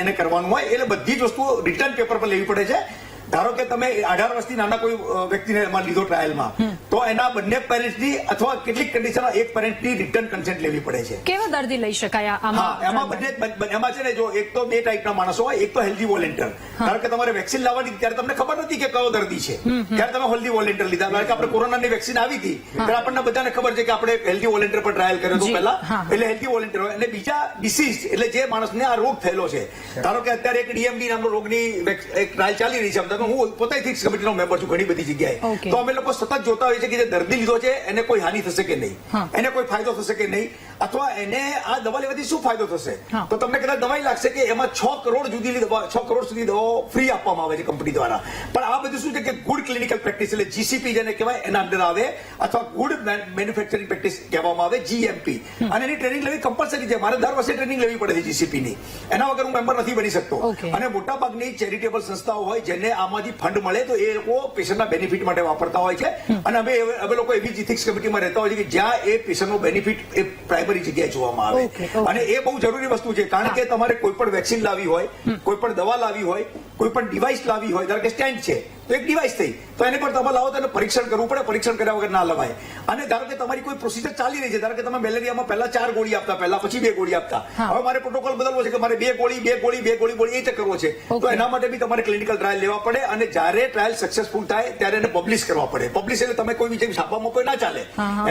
એને કરવાનું હોય. એટલે બધી જ વસ્તુઓ રિટર્ન પેપર પર લેવી પડે છે. ધારો કે તમે 18 વર્ષથી નાના કોઈ વ્યક્તિને એમાં લીધો ટ્રાયલમાં, તો એના બંને પેરેન્ટ્સની અથવા કેટલીક કન્ડિશનમાં એક પેરેન્ટની રિટર્ન કન્સેન્ટ લેવી પડે છે. કેવા દર્દી લઈ શકાય એમાં છે ને, જો એક તો 2 ટાઈપના માણસો હોય. એક તો હેલ્ધી વોલેન્ટિયર. ધારો કે તમારે વેક્સિન લાવવાની ત્યારે તમને ખબર નથી કે કયો દર્દી છે, ત્યારે તમે હેલ્ધી વોલેન્ટિયર લીધા. કારણ કે આપણે કોરોનાની વેક્સિન આવી હતી ત્યારે આપણને બધાને ખબર છે કે આપણે હેલ્ધી વોલેન્ટિયર પર ટ્રાયલ કર્યો હતો પહેલા, એટલે હેલ્ધી વોલેન્ટિયર હોય. અને બીજા ડિસીઝ એટલે જે માણસને આ રોગ થયેલો છે. ધારો કે અત્યારે એક ડીએમડી નામનો રોગની એક ટ્રાયલ ચાલી રહી છે. હું પોતે એથિક્સ કમિટીનો મેમ્બર છું ઘણી બધી જગ્યાએ. તો અમે લોકો સતત જોતા હોઈએ છીએ કે જે દર્દી લીધો છે એને કોઈ હાનિ થશે કે નહીં, એને કોઈ ફાયદો થશે કે નહીં, અથવા એને આ દવા લેવાથી શું ફાયદો થશે. તો તમને કદાચ દવાઈ લાગશે કે એમાં 6 કરોડ સુધી દવાઓ ફ્રી આપવામાં આવે છે કંપની દ્વારા. પણ આ બધું શું છે કે ગુડ ક્લિનિકલ પ્રેક્ટિસ એટલે જીસીપી જેને કહેવાય એના અંદર આવે, અથવા ગુડ મેન્યુફેક્ચરિંગ પ્રેક્ટિસ કહેવામાં આવે, જીએમપી. અને એની ટ્રેનિંગ લેવી કમ્પલસરી છે. મારે દર વર્ષે ટ્રેનિંગ લેવી પડે છે જીસીપી ની. એના વગર હું મેમ્બર નથી બની શકતો. અને મોટાભાગની ચેરિટેબલ સંસ્થાઓ હોય જેને આમાંથી ફંડ મળે તો એ લોકો પેશન્ટના બેનિફિટ માટે વાપરતા હોય છે. અને અમે લોકો એવી ઇથિક્સ કમિટીમાં રહેતા હોય છે કે જ્યાં એ પેશન્ટનો બેનિફિટ એ પ્રાઇમરી જગ્યાએ જોવામાં આવે. અને એ બહુ જરૂરી વસ્તુ છે. કારણ કે તમારે કોઈ પણ વેક્સિન લાવી હોય, કોઈ પણ દવા લાવી હોય, કોઈ પણ ડિવાઇસ લાવી હોય, ધારો કે સ્ટેન્ડ છે તો એક ડિવાઇસ થઈ, તો એને પણ તમે લાવો તો એને પરીક્ષણ કરવું પડે. પરીક્ષણ કર્યા વગર ના લવાય. અને ધારો કે તમારી કોઈ પ્રોસિજર ચાલી રહી છે, ધારો કે તમે મેલેરિયામાં પહેલા 4 ગોળી આપતા, પહેલા પછી 2 ગોળી આપતા, હવે મારે પ્રોટોકોલ બદલવો છે કે મારે 2 ગોળી એ રીતે કરવો છે. તો એના માટે બી તમારે ક્લિનિકલ ટ્રાયલ લેવા પડે. અને જ્યારે ટ્રાયલ સક્સેસફુલ થાય ત્યારે એને પબ્લિશ કરવા પડે. પબ્લિશ એટલે તમે કોઈ બીજે છાપવામાં કોઈ ના ચાલે.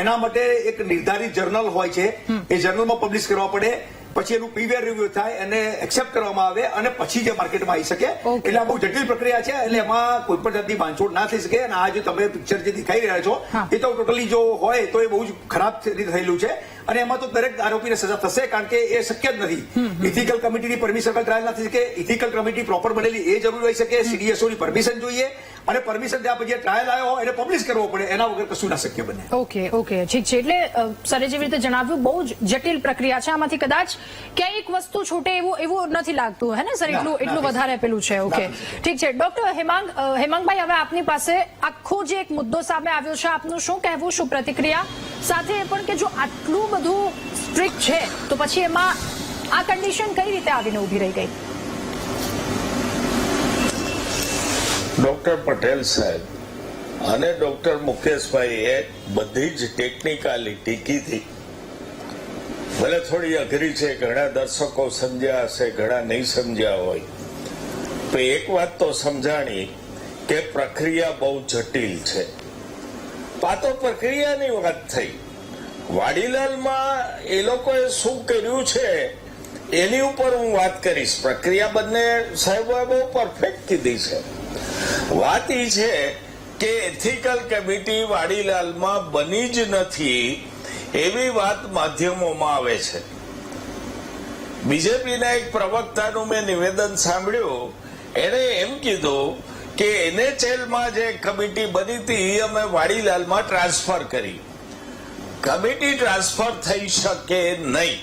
એના માટે એક નિર્ધારિત જર્નલ હોય છે, એ જર્નલમાં પબ્લિશ કરવા પડે. પછી એનું પીવીઆર રિવ્યુ થાય, એને એક્સેપ્ટ કરવામાં આવે, અને પછી જે માર્કેટમાં આવી શકે. એટલે આ બહુ જટિલ પ્રક્રિયા છે. એટલે એમાં કોઈ પણ જાતની બાંધછોડ ના થઈ શકે. અને આ જે તમે પિક્ચર જે દેખાઈ રહ્યા છો એ તો ટોટલી જો હોય તો એ બહુ જ ખરાબ રીતે થયેલું છે. અને એમાં તો દરેક આરોપીને સજા થશે, કારણ કે એ શક્ય જ નથી. ઇથિકલ કમિટીની પરમિશન ટ્રાયલ ના થઈ શકે. ઇથિકલ કમિટી પ્રોપર બનેલી એ જરૂરી હોય શકે. સીડીએસઓ ની પરમિશન જોઈએ, અને પરમિશન ત્યાં પછી ટ્રાયલ આવ્યો હોય એને પબ્લિશ કરવો પડે. એના વગર કશું ના શક્ય બને. ઓકે ઠીક છે. એટલે સરે જેવી રીતે જણાવ્યું બહુ જ જટિલ પ્રક્રિયા છે. આમાંથી કદાચ ક્યાંય એક વસ્તુ છૂટે એવું નથી લાગતું, હે ને સર? એટલું વધારે પેલું છે. ઓકે ઠીક છે. ડોક્ટર હેમાંગભાઈ, હવે આપની પાસે આખો જે એક મુદ્દો સામે આવ્યો છે, આપનું શું કહેવું, શું પ્રતિક્રિયા? સાથે એ પણ કે જો આટલું બધું સ્ટ્રિક્ટ છે તો પછી એમાં આ કન્ડિશન કઈ રીતે આવીને ઉભી રહી ગઈ? ડોક્ટર પટેલ સાહેબ અને ડોક્ટર મુકેશભાઈએ બધી જ ટેકનિકાલિટી કીધી. ભલે થોડી અઘરી છે, ઘણા દર્શકો સમજ્યા હશે, ઘણા નહીં સમજ્યા હોય, તો એક વાત તો સમજાણી કે પ્રક્રિયા બહુ જટિલ છે. આ તો પ્રક્રિયાની વાત થઈ. વાડીલાલમાં એ લોકોએ શું કર્યું છે એની ઉપર હું વાત કરીશ. પ્રક્રિયા બંને સાહેબોએ બહુ પરફેક્ટ કીધી છે. વાત એ છે કે એથિકલ કમિટી વાડીલાલમાં બની જ નથી એવી વાત માધ્યમોમાં આવે છે. બીજેપીના એક પ્રવક્તાનું મેં નિવેદન સાંભળ્યું, એણે એમ કીધું કે NHLમાં જે કમિટી બની હતી એ અમે વાડીલાલમાં ટ્રાન્સફર કરી. કમિટી ટ્રાન્સફર થઈ શકે નહીં,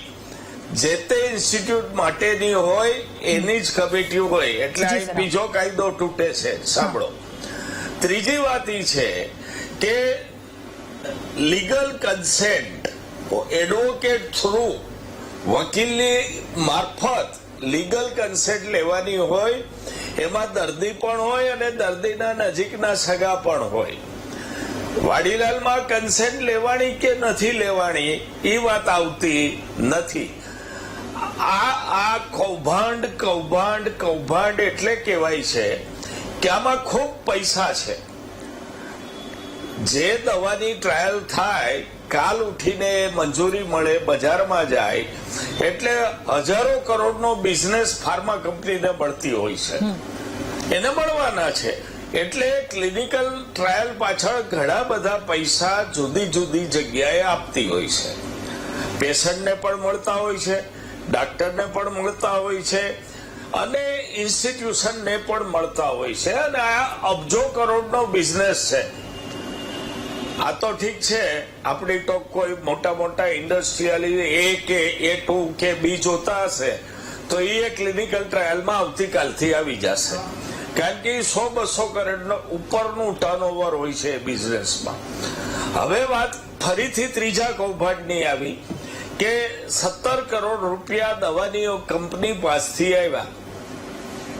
જે તે ઇન્સ્ટિટ્યૂટ માટેની હોય એની જ કમિટી હોય, એટલે જી આ સર. બીજો કાયદો તૂટે છે. સાંભળો, ત્રીજી વાત એ છે કે લીગલ કન્સેન્ટ એડવોકેટ થ્રુ, વકીલની મારફત લીગલ કન્સેન્ટ લેવાની હોય, એમાં દર્દી પણ હોય અને દર્દીના નજીકના સગા પણ હોય. વાડીલાલમાં કન્સેન્ટ લેવાની કે નથી લેવાની એ વાત આવતી નથી. આ કૌભાંડ એટલે કહેવાય છે કે આમાં ખૂબ પૈસા છે. જે દવાની ટ્રાયલ થાય, કાલ ઉઠીને મંજૂરી મળે, બજારમાં જાય, એટલે હજારો કરોડનો બિઝનેસ ફાર્મા કંપનીને મળતી હોય છે, એને મળવાના છે. એટલે ક્લિનિકલ ટ્રાયલ પાછળ ઘણા બધા પૈસા જુદી જુદી જગ્યાએ આપતી હોય છે. પેશન્ટને પણ મળતા હોય છે, ડાક્ટરને પણ મળતા હોય છે અને ઇન્સ્ટિટ્યુશનને પણ મળતા હોય છે, અને આ અબજો કરોડનો બિઝનેસ છે. આ તો ઠીક છે, આપણી તો કોઈ મોટા મોટા ઇન્ડસ્ટ્રીયલી A કે A2 કે B જોતા હશે તો એ ક્લિનિકલ ટ્રાયલમાં આવતીકાલથી આવી જશે, કારણ કે 100-200 કરોડ ઉપરનું ટર્નઓવર હોય છે બિઝનેસમાં. હવે વાત ફરીથી ત્રીજા કૌભાંડની આવી કે 17 કરોડ રૂપિયા દવાની કંપની પાસથી આવ્યા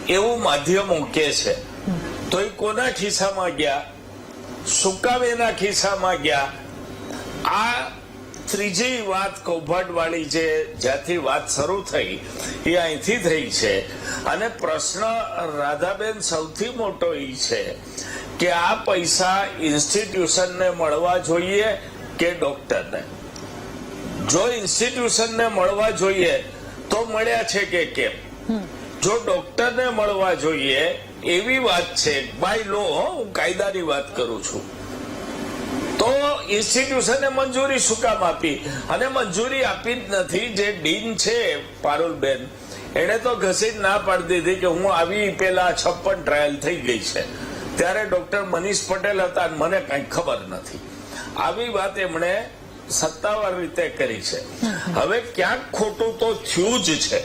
એવું માધ્યમો કે છે. તો એ કોના ખિસ્સામાં ગયા, સુકાવેના ખિસ્સામાં ગયા? આ ત્રીજી વાત કૌભાંડ વાળી છે, જ્યાંથી વાત શરૂ થઈ એ અહીંથી થઈ છે. અને પ્રશ્ન રાધાબેન સૌથી મોટો એ છે કે આ પૈસા ઇન્સ્ટિટ્યુશનને મળવા જોઈએ કે ડોક્ટરને? જો ઇન્સ્ટિટ્યુશનને મળવા જોઈએ તો મળ્યા છે કે કેમ? જો ડોક્ટરને મળવા જોઈએ એવી વાત છે, બાય લો, હું કાયદાની વાત કરું છું, તો ઇન્સ્ટિટ્યુશને મંજૂરી શું કામ આપી? અને મંજૂરી આપી જ નથી. જે ડીન છે પારુલબેન, એને તો ઘસી ના પાડી દીધી કે હું આવી પેલા 56 ટ્રાયલ થઈ ગઈ છે, ત્યારે ડોક્ટર મનીષ પટેલ હતા અને મને કઈ ખબર નથી. આવી વાત એમણે સત્તાવાર રીતે કરી છે. હવે ક્યાંક ખોટું તો થયું જ છે.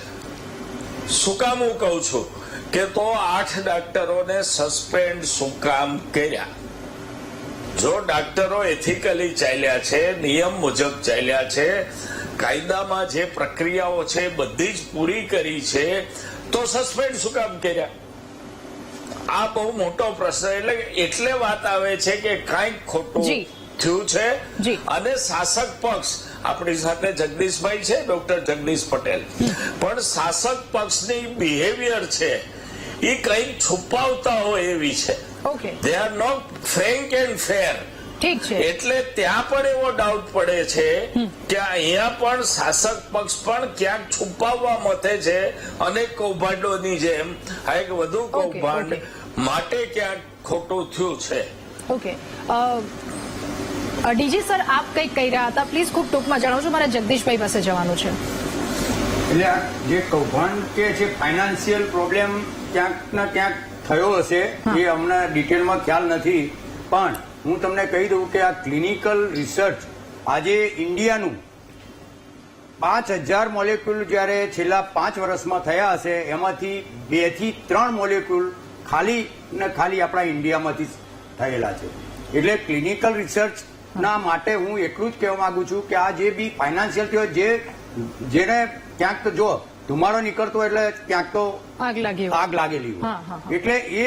શું કામ હું કહું છું કે તો 8 ડાક્ટરોને સસ્પેન્ડ શું કામ કર્યા? જો ડાક્ટરો એથિકલી ચાલ્યા છે, નિયમ મુજબ ચાલ્યા છે, કાયદામાં જે પ્રક્રિયાઓ છે બધી જ પૂરી કરી છે, તો સસ્પેન્ડ શું કામ કર્યા? આ બહુ મોટો પ્રશ્ન. એટલે વાત આવે છે કે કાંઈક ખોટું થયું છે. અને શાસક પક્ષ, આપણી સાથે જગદીશભાઈ છે, ડોક્ટર જગદીશ પટેલ, પણ શાસક પક્ષની બિહેવિયર છે એ કંઈક છુપાવતા હોય એવી છે. They are not frank and fair. ઠીક છે. એટલે ત્યાં પણ એવો ડાઉટ પડે છે કે અહીંયા પણ શાસક પક્ષ પણ ક્યાંક છુપાવવા મથે છે, અનેક કૌભાંડોની જેમ આ એક વધુ કૌભાંડ માટે ક્યાંક ખોટું થયું છે. ઓકે, ડીજી સર, આપ કંઈક કહી રહ્યા હતા, પ્લીઝ ખૂબ ટૂંકમાં જણાવજો, મારે જગદીશભાઈ પાસે જવાનું છે. એટલે જે કૌભાંડ કે જે ફાઇનાન્શિયલ પ્રોબ્લેમ ક્યાંક ના ક્યાંક થયો હશે એ અમને ડિટેલમાં ખ્યાલ નથી, પણ હું તમને કહી દઉં કે આ ક્લિનિકલ રિસર્ચ આજે ઇન્ડિયાનું 5000 મોલેક્યુલ જ્યારે છેલ્લા 5 વર્ષમાં થયા હશે, એમાંથી 2 થી 3 મોલેક્યુલ ખાલી ને ખાલી આપણા ઇન્ડિયામાંથી થયેલા છે. એટલે ક્લિનિકલ રિસર્ચ ના માટે હું એટલું જ કહેવા માંગુ છું કે આ જે બી ફાઇનાન્શિયલ થયો, જેને ક્યાંક તો જો ધુમાડો નીકળતો એટલે ક્યાંક તો આગ લાગેલી હોય, એટલે એ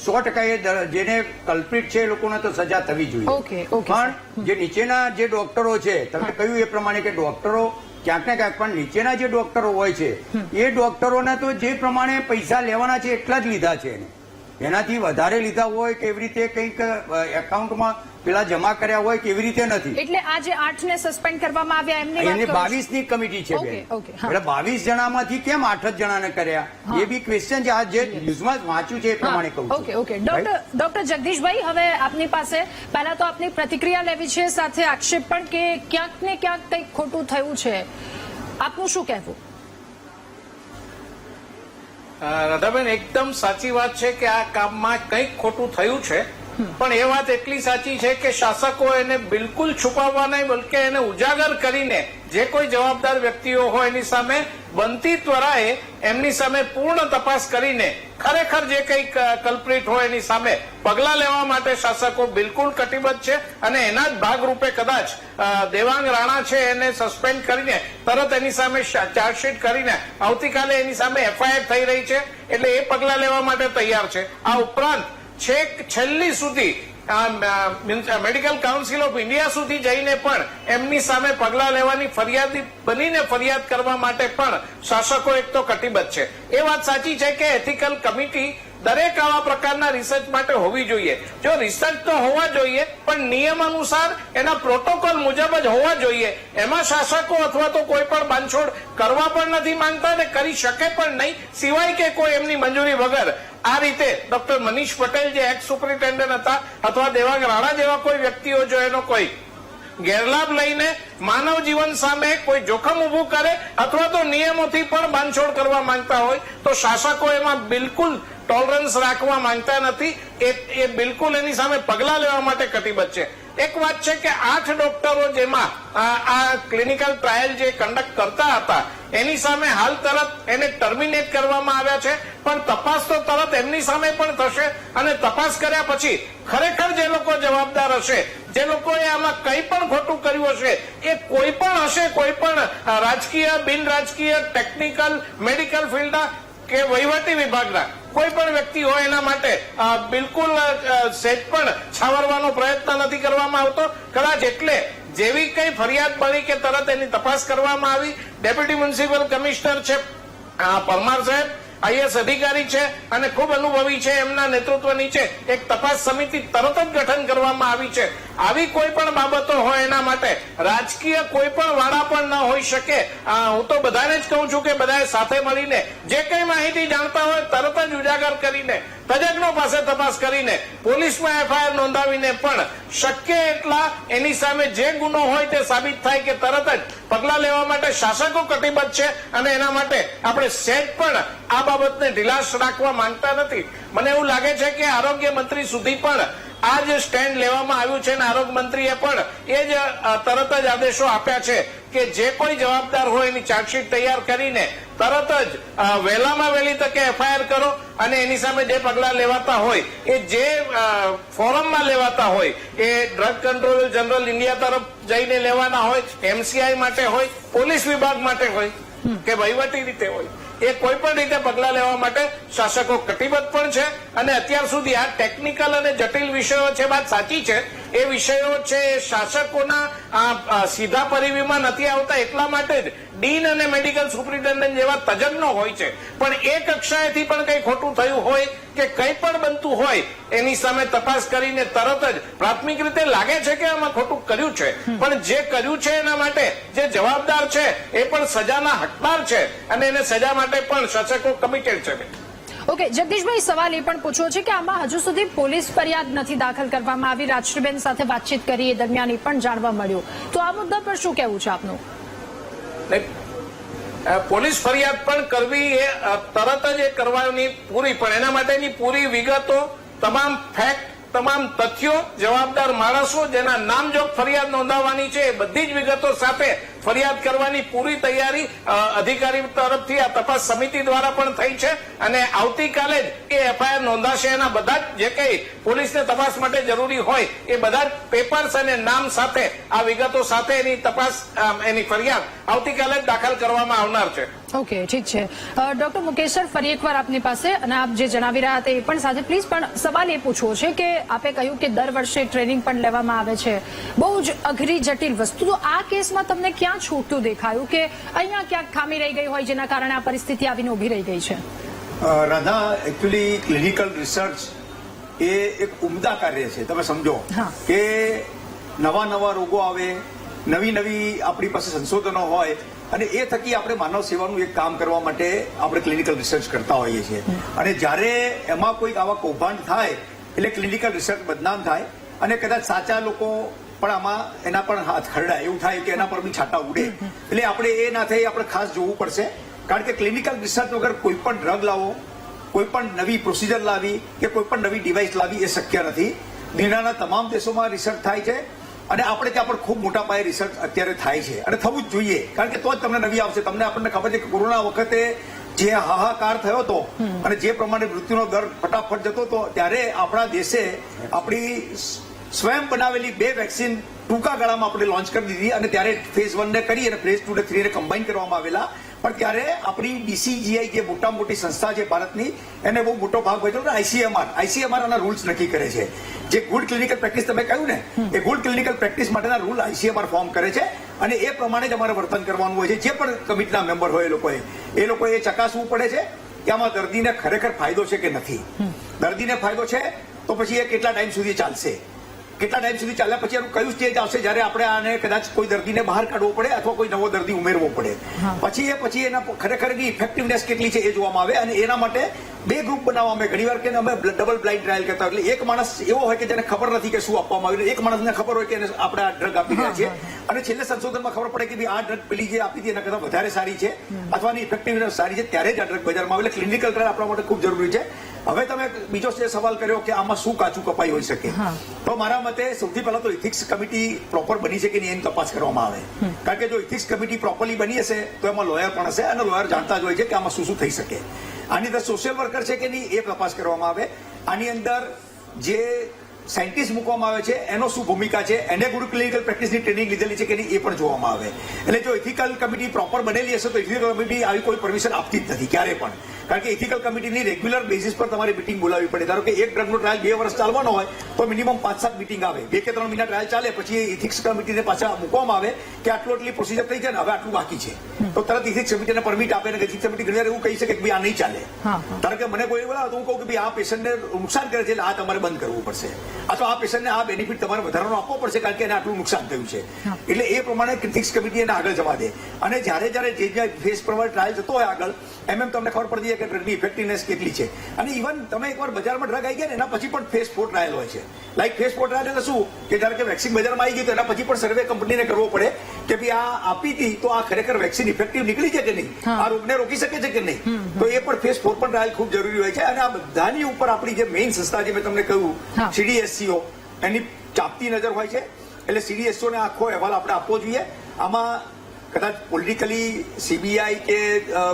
100% જેને કલ્પ્રિટ છે એ લોકોને તો સજા થવી જોઈએ. પણ જે નીચેના જે ડોક્ટરો છે, તમે કહ્યું એ પ્રમાણે કે ડોક્ટરો ક્યાંક ને ક્યાંક, પણ નીચેના જે ડોક્ટરો હોય છે એ ડોક્ટરોને તો જે પ્રમાણે પૈસા લેવાના છે એટલા જ લીધા છે, એનાથી વધારે લીધા હોય કે એવી રીતે કંઈક એકાઉન્ટમાં પેલા જમા કર્યા હોય કેવી રીતે નથી. એટલે આ જે 8 ને સસ્પેન્ડ કરવામાં આવ્યા એમની વાત એની કરો છો? 22 ની કમિટી છે ઓકે, બેન. ઓકે, હા. એટલે 22 જણામાંથી કેમ 8 જ જણાને કર્યા એ બી ક્વેશ્ચન છે. આ જે ન્યૂઝમાં વાંચ્યું છે એ પ્રમાણે કહું છું. ઓકે ઓકે ડોક્ટર જગદીશભાઈ, હવે આપની પાસે પહેલા તો આપની પ્રતિક્રિયા લેવી છે, સાથે આક્ષેપ પણ કે ક્યાંક ને ક્યાંક કંઈક ખોટું થયું છે. આપનું શું કહેવું? રાધાબેન, એકદમ સાચી વાત છે કે આ કામમાં કંઈક ખોટું થયું છે, પણ એ વાત એટલી સાચી છે કે શાસકો એને બિલકુલ છુપાવવા નહીં, બલકે એને ઉજાગર કરીને જે કોઈ જવાબદાર વ્યક્તિઓ હોય એની સામે બનતી ત્વરાએ એમની સામે પૂર્ણ તપાસ કરીને ખરેખર જે કંઈક કલ્પ્રિટ હોય એની સામે પગલા લેવા માટે શાસકો બિલકુલ કટિબદ્ધ છે. અને એના જ ભાગરૂપે કદાચ દેવાંગ રાણા છે એને સસ્પેન્ડ કરીને તરત એની સામે ચાર્જશીટ કરીને આવતીકાલે એની સામે એફઆઈઆર થઈ રહી છે, એટલે એ પગલા લેવા માટે તૈયાર છે. આ ઉપરાંત છેક છેલ્લી સુધી મેડિકલ કાઉન્સિલ ઓફ ઇન્ડિયા સુધી જઈને પણ એમની સામે પગલા લેવાની ફરિયાદી બનીને ફરિયાદ કરવા માટે પણ શાસકો એક તો કટિબદ્ધ છે. એ વાત સાચી છે કે એથિકલ કમિટી દરેક આવા પ્રકારના રિસર્ચ માટે હોવી જોઈએ. જો રિસર્ચ તો હોવા જોઈએ, પણ નિયમ અનુસાર એના પ્રોટોકોલ મુજબ જ હોવા જોઈએ. એમાં શાસકો અથવા તો કોઈ પણ બાંધછોડ કરવા પણ નથી માંગતા અને કરી શકે પણ નહીં, સિવાય કે કોઈ એમની મંજૂરી વગર આ રીતે ડોક્ટર મનીષ પટેલ જે એક્સ સુપરિન્ટેન્ડન્ટ હતા અથવા દેવાંગ રાણા જેવા કોઈ વ્યક્તિઓ જો એનો કોઈ ગેરલાભ લઈને માનવ જીવન સામે કોઈ જોખમ ઉભું કરે અથવા તો નિયમોથી પણ બાંધછોડ કરવા માંગતા હોય તો શાસકો એમાં બિલકુલ ટોલરન્સ રાખવા માંગતા નથી. એ બિલકુલ એની સામે પગલા લેવા માટે કટિબદ્ધ છે. એક વાત છે કે 8 ડોક્ટરો જેમાં આ ક્લિનિકલ ટ્રાયલ જે કન્ડક્ટ કરતા હતા એની સામે હાલ તરત એને ટર્મિનેટ કરવામાં આવ્યા છે, પણ તપાસ તો તરત એમની સામે પણ થશે અને તપાસ કર્યા પછી ખરેખર જે લોકો જવાબદાર હશે, જે લોકોએ આમાં કંઈ પણ ખોટું કર્યું હશે, એ કોઈ પણ હશે, કોઈ પણ રાજકીય, બિન રાજકીય, ટેકનિકલ, મેડિકલ ફિલ્ડના કે વહીવટી વિભાગના કોઈ પણ વ્યક્તિ હોય એના માટે બિલકુલ સેજ પણ છાવરવાનો પ્રયત્ન નથી કરવામાં આવતો. કદાચ એટલે જેવી કઈ ફરિયાદ મળી કે તરત એની તપાસ કરવામાં આવી. ડેપ્યુટી મ્યુનિસિપલ કમિશનર છે પરમાર સાહેબ, આઈએસ અધિકારી છે અને ખૂબ અનુભવી છે, એમના નેતૃત્વ નીચે એક તપાસ સમિતિ તરત જ ગઠન કરવામાં આવી છે. આવી કોઈ પણ બાબતો હોય એના માટે રાજકીય કોઈ પણ વાડા પણ ન હોઈ શકે. હું તો બધાને જ કહું છું કે બધાએ સાથે મળીને જે કઈ માહિતી જાણતા હોય તરત જ ઉજાગર કરીને તજજ્ઞો પાસે તપાસ કરીને પોલીસમાં એફઆઈઆર નોંધાવીને પણ શક્ય એટલા એની સામે જે ગુનો હોય તે સાબિત થાય કે તરત જ પગલા લેવા માટે શાસકો કટિબદ્ધ છે અને એના માટે આપણે સહેજ પણ આ બાબતને ઢીલાશ રાખવા માંગતા નથી. મને એવું લાગે છે કે આરોગ્ય મંત્રી સુધી પણ આ જે સ્ટેન્ડ લેવામાં આવ્યું છે અને આરોગ્ય મંત્રીએ પણ એ જ તરત જ આદેશો આપ્યા છે કે જે કોઈ જવાબદાર હોય એની ચાર્જશીટ તૈયાર કરીને તરત જ વહેલામાં વહેલી તકે એફઆઈઆર કરો અને એની સામે જે પગલા લેવાતા હોય એ જે ફોરમમાં લેવાતા હોય, એ ડ્રગ કંટ્રોલર જનરલ ઇન્ડિયા તરફ જઈને લેવાના હોય, એમસીઆઈ માટે હોય, પોલીસ વિભાગ માટે હોય કે વહીવટી રીતે હોય, એ કોઈ પણ રીતે પગલા લેવા માટે શાસકો કટિબદ્ધ પણ છે. અને અત્યાર સુધી આ ટેકનિકલ અને જટિલ વિષયો છે, વાત સાચી છે, એ વિષયો છે એ શાસકોના સીધા પરિવીમાં નથી આવતા. એટલા માટે જ ડીન અને મેડિકલ સુપરિન્ટેન્ડન્ટ જેવા તજજ્ઞો હોય છે, પણ એ કક્ષાએથી પણ કંઈ ખોટું થયું હોય કે કંઈ પણ બનતું હોય એની સામે તપાસ કરીને તરત જ પ્રાથમિક રીતે લાગે છે કે આમાં ખોટું કર્યું છે, પણ જે કર્યું છે એના માટે જે જવાબદાર છે એ પણ સજાના હકદાર છે અને એને સજા માટે પણ શાસકો કમિટેડ છે. ઓકે જગદીશભાઈ, સવાલ એ પણ પૂછવો છે કે આમાં હજુ સુધી પોલીસ ફરિયાદ નથી દાખલ કરવામાં આવી. રાજશ્રીબેન સાથે વાતચીત કરી એ દરમિયાન એ પણ જાણવા મળ્યું, તો આ મુદ્દા પર શું કહેવું છે આપનું? પોલીસ ફરિયાદ પણ કરવી એ તરત જ એ કરવાની પૂરી, પણ એના માટેની પૂરી વિગતો, તમામ ફેક્ટ, તમામ તથ્યો, જવાબદાર માણસો જેના નામજોગ ફરિયાદ નોંધાવવાની છે એ બધી જ વિગતો સાથે ફરિયાદ કરવાની પૂરી તૈયારી અધિકારી તરફથી આ તપાસ સમિતિ દ્વારા પણ થઈ છે અને આવતીકાલે જ એ એફઆઈઆર નોંધાશે. એના બધા જ જે કંઈ પોલીસને તપાસ માટે જરૂરી હોય એ બધા જ પેપર્સ અને નામ સાથે આ વિગતો સાથે એની તપાસ, એની ફરિયાદ આવતીકાલે જ દાખલ કરવામાં આવનાર છે. ઓકે, ઠીક છે. ડોક્ટર મુકેશ સર, ફરી એકવાર આપની પાસે, અને આપ જે જણાવી રહ્યા હતા એ પણ સાથે પ્લીઝ, પણ સવાલ એ પૂછવો છે કે આપે કહ્યું કે દર વર્ષે ટ્રેનિંગ પણ લેવામાં આવે છે, બહુ જ અઘરી જટિલ વસ્તુ, તો આ કેસમાં તમને ક્યાં છૂટતું દેખાયું કે અહીંયા ક્યાંક ખામી રહી ગઈ હોય જેના કારણે આ પરિસ્થિતિ આવીને ઉભી રહી ગઈ છે? રાધા, એકચ્યુઅલી ક્લિનિકલ રિસર્ચ એ એક ઉમદા કાર્ય છે. તમે સમજો હા. કે નવા રોગો આવે, નવી આપણી પાસે સંશોધનો હોય અને એ થકી આપણે માનવ સેવાનું એક કામ કરવા માટે આપણે ક્લિનિકલ રિસર્ચ કરતા હોઈએ છીએ. અને જ્યારે એમાં કોઈક આવા કૌભાંડ થાય એટલે ક્લિનિકલ રિસર્ચ બદનામ થાય અને કદાચ સાચા લોકો પણ આમાં એના પણ હાથ ખરડાય, એવું થાય કે એના પર બી છાંટા ઉડે. એટલે આપણે એ ના થાય આપણે ખાસ જોવું પડશે. કારણ કે ક્લિનિકલ રિસર્ચ વગર કોઈ પણ ડ્રગ લાવો, કોઈ પણ નવી પ્રોસિજર લાવી કે કોઈ પણ નવી ડિવાઇસ લાવી એ શક્ય નથી. દુનિયાના તમામ દેશોમાં રિસર્ચ થાય છે અને આપણે ત્યાં પણ ખૂબ મોટા પાયે રિસર્ચ અત્યારે થાય છે અને થવું જ જોઈએ. કારણ કે તો જ તમને નવી આવશે. આપણને ખબર છે કે કોરોના વખતે જે હાહાકાર થયો હતો અને જે પ્રમાણે મૃત્યુનો દર ફટાફટ જતો હતો, ત્યારે આપણા દેશે આપણી સ્વયં બનાવેલી 2 વેક્સિન ટૂંકા ગાળામાં આપણે લોન્ચ કરી દીધી અને ત્યારે ફેઝ 1 ને કરી અને ફેઝ 2 ને 3 ને કમ્બાઈન કરવામાં આવેલા. પણ ત્યારે આપણી DCGI જે મોટી સંસ્થા છે ભારતની, એને બહુ મોટો ભાગ ભજવ્યો. આઈસીએમઆર આના રૂલ્સ નક્કી કરે છે. જે ગુડ ક્લિનિકલ પ્રેક્ટિસ તમે કહ્યું ને, એ ગુડ ક્લિનિકલ પ્રેક્ટિસ માટેના રૂલ આઈસીએમઆર ફોર્મ કરે છે અને એ પ્રમાણે જ અમારે વર્તન કરવાનું હોય છે. જે પણ કમિટીના મેમ્બર હોય એ લોકોએ ચકાસવું પડે છે કે આમાં દર્દીને ખરેખર ફાયદો છે કે નથી. દર્દીને ફાયદો છે તો પછી એ કેટલા ટાઈમ સુધી ચાલશે, કેટલા ટાઈમ સુધી ચાલ્યા પછી એનું કયું સ્ટેજ આવશે જ્યારે આપણે આને કદાચ કોઈ દર્દીને બહાર કાઢવો પડે અથવા કોઈ નવો દર્દી ઉમેરવો પડે, પછી એના ખરેખર ઇફેક્ટિવનેસ કેટલી છે એ જોવામાં આવે. અને એના માટે 2 ગ્રુપ બનાવવામાં આવે. ઘણીવાર કે અમે ડબલ બ્લાઇન્ડ ટ્રાયલ કરતા હોય. એટલે એક માણસ એવો હોય કે જેને ખબર નથી કે શું આપવામાં આવ્યું, એક માણસને ખબર હોય કે આપણે આ ડ્રગ આપી રહ્યા છીએ અને છેલ્લે સંશોધનમાં ખબર પડે કે આ ડ્રગ પેલી જે આપી હતી એના કરતાં વધારે સારી છે અથવા ઇફેક્ટિવનેસ સારી છે, ત્યારે જ આ ડ્રગ બજારમાં આવે. એટલે ક્લિનિકલ ટ્રાયલ આપણા માટે ખૂબ જરૂરી છે. હવે તમે બીજો સવાલ કર્યો કે આમાં શું કાચું કપાઈ હોઈ શકે, તો મારા મતે સૌથી પહેલા તો ઇથિક્સ કમિટી પ્રોપર બની છે કે નહીં એની તપાસ કરવામાં આવે. કારણ કે જો ઇથિક્સ કમિટી પ્રોપરલી બની હશે તો એમાં લોયર પણ હશે અને લોયર જાણતા જ હોય છે કે આમાં શું થઈ શકે. આની અંદર સોશિયલ વર્કર છે કે નહીં એ તપાસ કરવામાં આવે. આની અંદર જે સાયન્ટિસ્ટ મૂકવામાં આવે છે એનો શું ભૂમિકા છે, એને ગુડ ક્લિનિકલ પ્રેક્ટિસની ટ્રેનિંગ લીધેલી છે કે નહીં એ પણ જોવામાં આવે. એટલે જો ઇથિકલ કમિટી પ્રોપર બનેલી હશે તો ઇથિકલ કમિટી આવી કોઈ પરમિશન આપતી જ નથી ક્યારે પણ. કારણ કે ઇથિકલ કમિટીની રેગ્યુલર બેઝિસ પર તમારે મિટિંગ બોલાવવી પડે. ધારો કે એક ડ્રગનો ટ્રાયલ 2 વર્ષ ચાલવાનો હોય તો મિનિમમ 5-7 મિટિંગ આવે. 2 કે 3 મહિના ટ્રાયલ ચાલે પછી ઇથિક્સ કમિટીને પાછા મૂકવામાં આવે કે આટલી પ્રોસિજર થઈ જાય ને હવે આટલું બાકી છે, તો તરત ઇથિક્સ કમિટીને પરમિટ આપે. અને ઇથિક્સ કમિટી ઘણી વાર એવું કહી શકે કે આ નહીં ચાલે. ધારો કે મને કોઈ બોલાવે તો હું કહું કે આ પેશન્ટને નુકસાન કરે છે એટલે આ તમારે બંધ કરવું પડશે અથવા આ પેશન્ટને આ બેનિફિટ તમારે વધારાનો આપવો પડશે કારણ કે એને આટલું નુકસાન થયું છે. એટલે એ પ્રમાણે ઇથિક્સ કમિટી એને આગળ જવા દે. અને જ્યારે જે ફેઝ પ્રમાણે ટ્રાયલ જતો હોય આગળ એમ તમને ખબર પડતી કે ડ્રગની ઇફેક્ટિવનેસ કેટલી છે. અને ઇવન તમે એકવાર બજારમાં ડ્રગ આવી ગયા ને એના પછી પણ ફેઝ 4 ટ્રાયલ હોય છે. લાઈક ફેઝ 4 ટ્રાયલ એટલે શું કે જ્યારે કે વેક્સિન બજારમાં આવી ગઈ તો એના પછી પણ સર્વે કંપનીને કરવો પડે કે ભાઈ આ આપી હતી તો આ ખરેખર વેક્સિન ઇફેક્ટિવ નીકળી છે કે નહીં, આ રોગને રોકી શકે છે કે નહીં. તો એ પણ ફેઝ 4 પણ ટ્રાયલ ખૂબ જરૂરી હોય છે. અને આ બધાની ઉપર આપણી જે મેઇન સંસ્થા જે મેં તમને કહ્યું CDSCO એની ચાપતી નજર હોય છે. એટલે CDSCO ને આખો અહેવાલ આપણે આપવો જોઈએ. આમાં કદાચ પોલિટિકલી CBI કે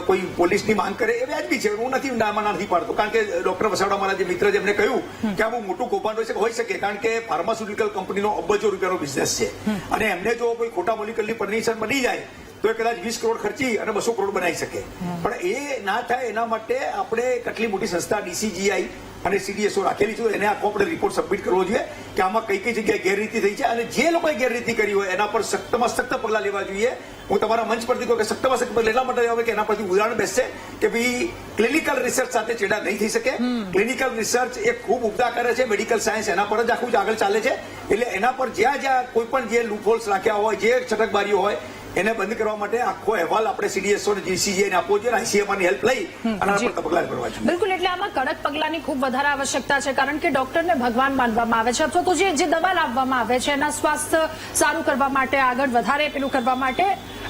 કોઈ પોલીસની માંગ કરે એ વ્યાજબી છે, હું નથી પાડતો. કારણ કે ડોક્ટર વસાવડા મારા જે મિત્ર જેમને કહ્યું કે આ બહુ મોટું કૌભાંડ હોઈ શકે કારણ કે ફાર્માસ્યુટિકલ કંપનીનો અબજો રૂપિયાનો બિઝનેસ છે અને એમને જો કોઈ ખોટા મોલિક્યુલની પરમિશન બની જાય તો એ કદાચ 20 કરોડ ખર્ચી અને 200 કરોડ બનાવી શકે. પણ એ ના થાય એના માટે આપણે કેટલી મોટી સંસ્થા DCGI અને CDSCO રાખેલી છે એને આખો આપણે રિપોર્ટ સબમિટ કરવો જોઈએ કે આમાં કઈ કઈ જગ્યાએ ગેરરીતિ થઈ છે અને જે લોકોએ ગેરરીતિ કરી હોય એના પર સખ્તમાં સખ્ત પગલા લેવા જોઈએ. હું તમારા મંચ પરથી કહું કે સખ્તમાં સખ્ત પગલા એટલા માટે લેવા કે એના પરથી ઉદાહરણ બેસશે કે ભાઈ ક્લિનિકલ રિસર્ચ સાથે ચેડા નહીં થઈ શકે. ક્લિનિકલ રિસર્ચ એ ખૂબ ઉપદા કરે છે, મેડિકલ સાયન્સ એના પર જ આખું આગળ ચાલે છે. એટલે એના પર જ્યાં કોઈ પણ જે લૂપહોલ્સ રાખ્યા હોય, જે છટકબારીઓ હોય એને બંધ કરવા માટે આખો અહેવાલ આપણે CDSCO અને DCGI ને આપવો જોઈએ, ICMR ની હેલ્પ લઈ અને આના પર પગલાં ભરવા જોઈએ. બિલકુલ. એટલે આમાં કડક પગલાંની ખૂબ વધારે આવશ્યકતા છે કારણ કે ડોક્ટરને ભગવાન માનવામાં આવે છે અથવા તો જે દવા લાવવામાં આવે છે એના સ્વાસ્થ્ય સારું કરવા માટે, આગળ વધારે પેલું કરવા માટે,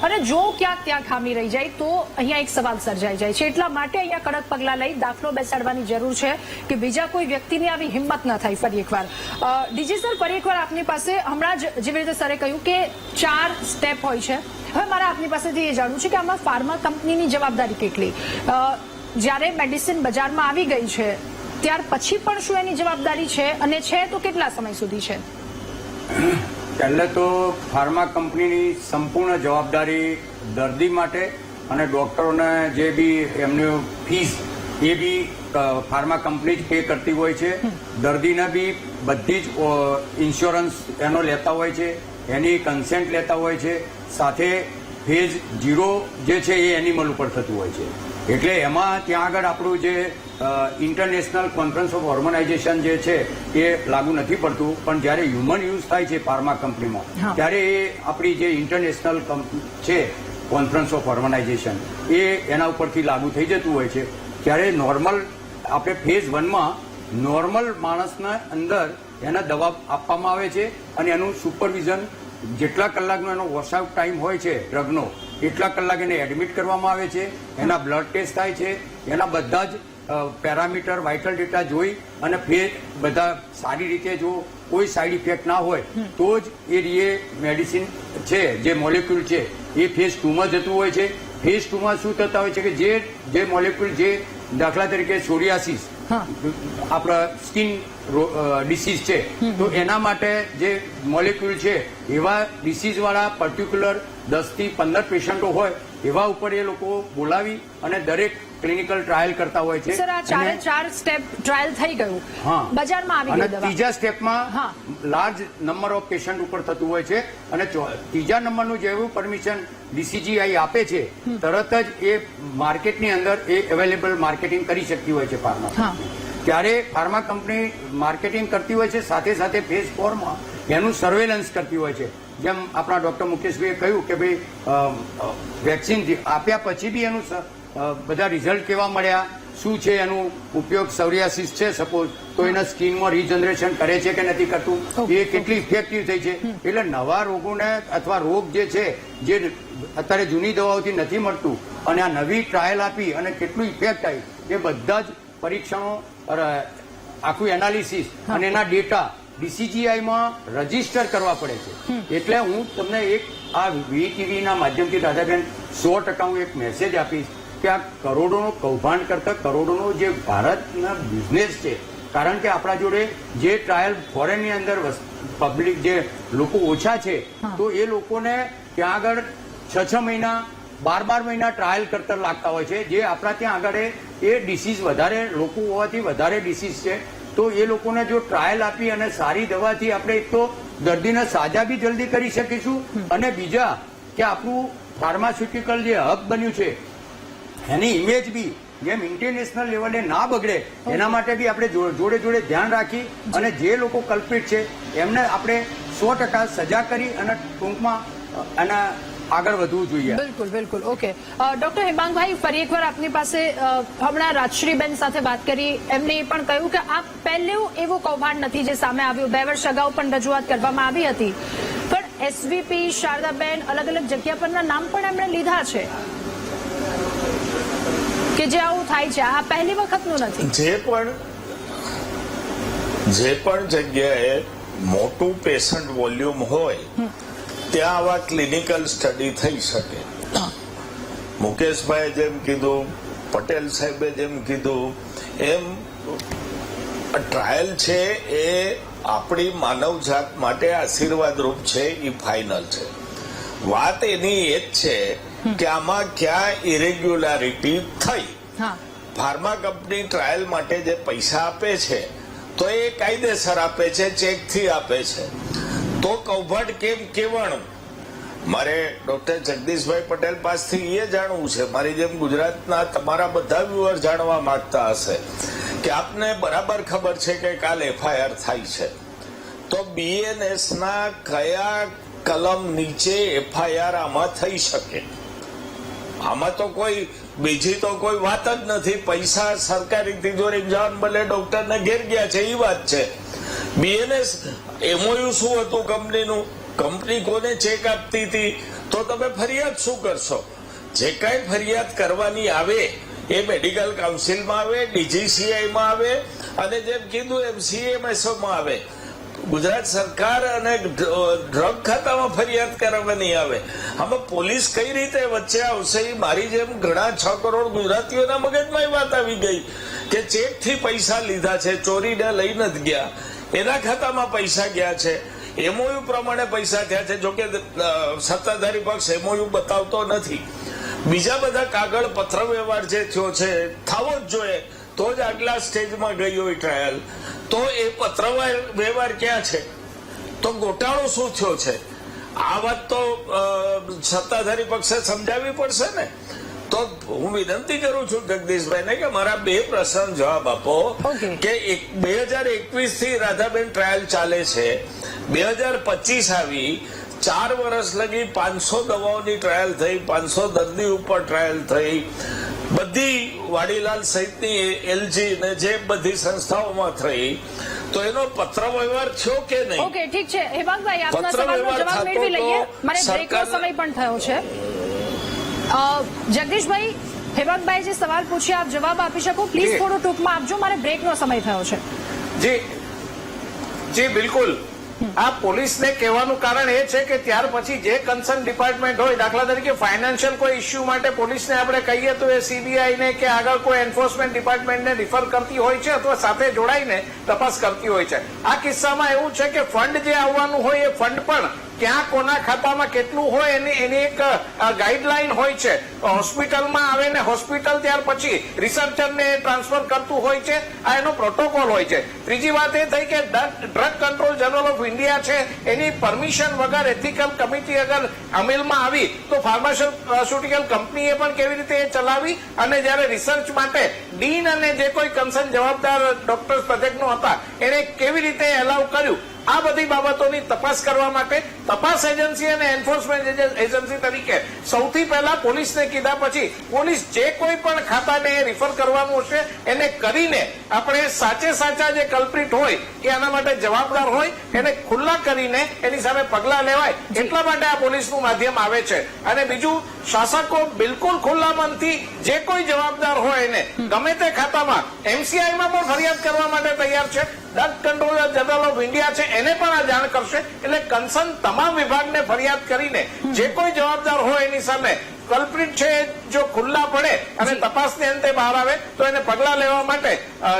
અને જો ક્યાંક ત્યાં ખામી રહી જાય તો અહીંયા એક સવાલ સર્જાઈ જાય છે. એટલા માટે અહીંયા કડક પગલાં લઈ દાખલો બેસાડવાની જરૂર છે કે બીજા કોઈ વ્યક્તિની આવી હિંમત ન થાય. ફરી એકવાર ડીજી સર, ફરી એકવાર આપની પાસે હમણાં જ જેવી રીતે સરે કહ્યું કે 4 સ્ટેપ હોય છે. હવે મારે આપની પાસેથી એ જાણવું છે કે આમાં ફાર્મા કંપનીની જવાબદારી કેટલી? જ્યારે મેડિસિન બજારમાં આવી ગઈ છે ત્યાર પછી પણ શું એની જવાબદારી છે અને છે તો કેટલા સમય સુધી છે? પહેલે તો ફાર્મા કંપનીની સંપૂર્ણ જવાબદારી દર્દી માટે અને ડોક્ટરોને જે બી એમની ફીસ એ બી ફાર્મા કંપની જ પે કરતી હોય છે. દર્દીને બી બધી જ ઇન્સ્યોરન્સ એનો લેતા હોય છે, એની કન્સેન્ટ લેતા હોય છે. સાથે ફેઝ 0 જે છે એ એનિમલ ઉપર થતું હોય છે. એટલે એમાં ત્યાં આગળ આપણું જે ઇન્ટરનેશનલ કોન્ફરન્સ ઓફ હોર્મોનાઇઝેશન જે છે એ લાગુ નથી પડતું, પણ જ્યારે હ્યુમન યુઝ થાય છે ફાર્મા કંપનીમાં ત્યારે એ આપણી જે ઇન્ટરનેશનલ છે કોન્ફરન્સ ઓફ હોર્મોનાઇઝેશન એ એના ઉપરથી લાગુ થઈ જતું હોય છે. ત્યારે નોર્મલ આપણે ફેઝ 1માં નોર્મલ માણસના અંદર એને દવા આપવામાં આવે છે અને એનું સુપરવિઝન જેટલા કલાકનો એનો વોશઆઉટ ટાઈમ હોય છે ડ્રગનો એટલા કલાક એને એડમિટ કરવામાં આવે છે. એના બ્લડ ટેસ્ટ થાય છે, એના બધા જ પેરામીટર વાઇટલ ડેટા જોઈ અને ફેર બધા સારી રીતે જો કોઈ સાઇડ ઇફેક્ટ ના હોય તો જ એ મેડિસિન છે જે મોલેક્યુલ છે એ ફેઝ 2માં જતું હોય છે. ફેઝ 2માં શું થતા હોય છે કે જે મોલેક્યુલ જે દાખલા તરીકે સોરિયાસિસ આપણા સ્કિન ડિસીઝ છે તો એના માટે જે મોલેક્યુલ છે એવા ડિસીઝ વાળા પર્ટિક્યુલર 10 થી 15 પેશન્ટો હોય એવા ઉપર એ લોકો બોલાવી અને દરેક ક્લિનિકલ ટ્રાયલ કરતા હોય છે. સર, આ ચાર સ્ટેપ ટ્રાયલ થઈ ગયું, બજારમાં આવી ગઈ દવા. ત્રીજા સ્ટેપમાં લાર્જ નંબર ઓફ પેશન્ટ ઉપર થતું હોય છે અને ત્રીજા નંબરનું જેવું પરમિશન ડીસીજીઆઈ આપે છે તરત જ એ માર્કેટની અંદર એ અવેલેબલ માર્કેટિંગ કરી શકતી હોય છે ફાર્મા. ત્યારે ફાર્મા કંપની માર્કેટિંગ કરતી હોય છે, સાથે સાથે ફેઝ 4માં એનું સર્વેલન્સ કરતી હોય છે. જેમ આપણા ડોક્ટર મુકેશભાઈએ કહ્યું કે ભાઈ વેક્સિન આપ્યા પછી બી એનું બધા રિઝલ્ટ કેવા મળ્યા, શું છે એનું ઉપયોગ, સોરિયાસિસ છે સપોઝ તો એના સ્કિનમાં રીજનરેશન કરે છે કે નથી કરતું, એ કેટલી ઇફેક્ટિવ થઈ છે. એટલે નવા રોગોને અથવા રોગ જે છે જે અત્યારે જૂની દવાઓથી નથી મળતું અને આ નવી ટ્રાયલ આપી અને કેટલું ઇફેક્ટ આવી એ બધા જ પરીક્ષણો આખું એનાલિસિસ અને એના ડેટા ડીસીજીઆઈમાં રજીસ્ટર કરવા પડે છે. એટલે હું તમને એક આ વીટીવીના માધ્યમથી દાદાબેન 100% હું એક મેસેજ આપીશ કે આ કરોડોનો કૌભાંડ કરતા કરોડોનો જે ભારતના બિઝનેસ છે, કારણ કે આપણા જોડે જે ટ્રાયલ ફોરેનની અંદર પબ્લિક જે લોકો ઓછા છે તો એ લોકોને ત્યાં આગળ 6 મહિના 12 મહિના ટ્રાયલ કરતા લાગતા હોય છે. જે આપણા ત્યાં આગળ એ ડિસીઝ વધારે લોકો હોવાથી વધારે ડિસીઝ છે તો એ લોકોને જો ટ્રાયલ આપી અને સારી દવાથી આપણે એક તો દર્દીને સાજા બી જલ્દી કરી શકીશું અને બીજા કે આપણું ફાર્માસ્યુટિકલ જે હબ બન્યું છે એની ઇમેજ બી જેમ ઇન્ટરનેશનલ લેવલે ના બગડે એના માટે બી આપણે જોડે જોડે ધ્યાન રાખી અને જે લોકો કલ્પિત છે એમને આપણે 100% સજા કરી અને ટૂંકમાં એના આગળ વધવું જોઈએ. બિલકુલ બિલકુલ. ઓકે ડોક્ટર હેમાંગભાઈ, ફરી એકવાર આપની પાસે હમણાં રાજશ્રીબેન સાથે વાત કરી, એમને એ પણ કહ્યું કે આ પહેલું એવું કૌભાંડ નથી જે સામે આવ્યું. 2 વર્ષ અગાઉ પણ રજૂઆત કરવામાં આવી હતી, પણ એસવીપી શારદાબેન અલગ અલગ જગ્યા પરના નામ પણ એમણે લીધા છે કે જે આવું થાય છે. આ પહેલી વખતનું નથી. જે પણ જગ્યાએ મોટું પેશન્ટ વોલ્યુમ હોય ત્યાં આવા ક્લિનિકલ સ્ટડી થઈ શકે. મુકેશભાઈએ જેમ કીધું, પટેલ સાહેબે જેમ કીધું એમ ટ્રાયલ છે એ આપણી માનવજાત માટે આશીર્વાદરૂપ છે, એ ફાઇનલ છે. વાત એની એ જ છે કે આમાં ક્યાં ઇરેગ્યુલારિટી થઈ. ફાર્મા કંપની ટ્રાયલ માટે જે પૈસા આપે છે તો એ કાયદેસર આપે છે, ચેકથી આપે છે, તો કૌભાંડ કેમ કહેવાનું? મારે ડોક્ટર જગદીશભાઈ પટેલ પાસેથી એ જાણવું છે, મારી જેમ ગુજરાતના તમારા બધા વ્યુઅર જાણવા માંગતા હશે કે આપને બરાબર ખબર છે કે કાલ એફઆઈઆર થાય છે તો બીએનએસ ના કયા કલમ નીચે એફઆઈઆર આમાં થઈ શકે? આમાં તો કોઈ બીજી તો કોઈ વાત જ નથી. પૈસા સરકારી તિજોરી જાન બલે ડોક્ટરને ઘેર ગયા છે એ વાત છે. બીએનએસ એમઓયુ શું હતું કંપનીનું? કંપની કોને ચેક આપતી હતી? તો તમે ફરિયાદ શું કરશો? જે કઈ ફરિયાદ કરવાની આવે એ મેડિકલ કાઉન્સિલમાં આવે, ડીજીસીઆઈમાં આવે અને જેમ કીધું એમ સીએમએસઓમાં આવે. ગુજરાત સરકાર અને ડ્રગ ખાતામાં ફરિયાદ કરવાની આવે. આમાં પોલીસ કઈ રીતે વચ્ચે આવશે? મારી જેમ ઘણા 6 કરોડ ગુજરાતીઓના મગજમાં એ વાત આવી ગઈ કે ચેકથી પૈસા લીધા છે, ચોરીને લઈ નથી ગયા, એના ખાતામાં પૈસા ગયા છે, એમઓયુ પ્રમાણે પૈસા થયા છે. જોકે સત્તાધારી પક્ષ એમઓયુ બતાવતો નથી. બીજા બધા કાગળ પત્ર વ્યવહાર જે થયો છે થવો જ જોઈએ તો જ આગલા સ્ટેજમાં ગઈ હોય ટ્રાયલ. તો એ પત્ર વ્યવહાર ક્યાં છે? તો ગોટાળો શું થયો છે? આ વાત તો સત્તાધારી પક્ષે સમજાવવી પડશે ને. તો હું વિનંતી કરું છું જગદીશભાઈને કે મારા 2 પ્રશ્ન જવાબ આપો Okay. કે 2021 થી રાધાબેન ટ્રાયલ ચાલે છે, 2025 આવી, 4 વર્ષ લગી 500 દવાઓની ટ્રાયલ થઈ, 500 દર્દી ઉપર ટ્રાયલ થઈ, બધી વાડીલાલ સહિતની એલજી ને જે બધી સંસ્થાઓમાં થઈ, તો એનો પત્ર વ્યવહાર થયો કે નહીં? ઓકે, ઠીક છે હેમાંગભાઈ, આપના પત્ર સવાલનો વ્યવહાર જવાબ થતો મેળવી લઈએ. તો મને બ્રેકનો સરકાર- સમય પણ થયો છે. જગદીશભાઈ, હેમાંગભાઈ જે સવાલ પૂછ્યા આપ જવાબ આપી શકો પ્લીઝ? જી. થોડું ટૂંકમાં આપજો, મારે બ્રેકનો સમય થયો છે. જી જી બિલકુલ. આ પોલીસને કહેવાનું કારણ એ છે કે ત્યાર પછી જે કન્સર્ન ડિપાર્ટમેન્ટ હોય, દાખલા તરીકે ફાઇનાન્શિયલ કોઈ ઇસ્યુ માટે પોલીસને આપણે કહીએ તો એ સીબીઆઈ ને કે આગળ કોઈ એન્ફોર્સમેન્ટ ડિપાર્ટમેન્ટને રિફર કરતી હોય છે અથવા સાથે જોડાઈને તપાસ કરતી હોય છે. આ કિસ્સામાં એવું છે કે ફંડ જે આવવાનું હોય એ ફંડ પણ ક્યાં કોના ખાતામાં કેટલું હોય એની એક ગાઈડલાઈન હોય છે. હોસ્પિટલમાં આવે ને હોસ્પિટલ ત્યાર પછી રિસર્ચરને ટ્રાન્સફર કરતું હોય છે. આ એનો પ્રોટોકોલ હોય છે. ત્રીજી વાત એ થઈ કે drug control general of India છે એની પરમિશન વગર એથિકલ કમિટી અગર અમલમાં આવી તો ફાર્માસ્યુટિકલ કંપનીએ પણ કેવી રીતે એ ચલાવી, અને જયારે રિસર્ચ માટે ડીન અને જે કોઈ કન્સર્ન જવાબદાર ડોક્ટર્સ પ્રોજેક્ટનો હતા એને કેવી રીતે એલાઉ કર્યું, આ બધી બાબતોની તપાસ કરવા માટે તપાસ એજન્સી અને એન્ફોર્સમેન્ટ એજન્સી તરીકે સૌથી પહેલા પોલીસને કીધા પછી પોલીસ જે કોઈ પણ ખાતાને રિફર કરવાનું હશે એને કરીને આપણે સાચા જે કલ્પ્રિટ હોય કે આના માટે જવાબદાર હોય એને ખુલ્લા કરીને એની સામે પગલા લેવાય, એટલા માટે આ પોલીસનું માધ્યમ આવે છે. અને બીજું, શાસકો બિલકુલ ખુલ્લા મનથી જે કોઈ જવાબદાર હોય એને ગમે તે ખાતામાં એમસીઆઈમાં પણ ફરિયાદ કરવા માટે તૈયાર છે. Drug controller general of India છે એને પણ આ જાણ કરશે. એટલે કન્સર્ન તમામ વિભાગને ફરિયાદ કરીને જે કોઈ જવાબદાર હોય એની સામે કલ્પ્રિટ છે જો ખુલ્લા પડે અને તપાસને અંતે બહાર આવે તો એને પગલા લેવા માટે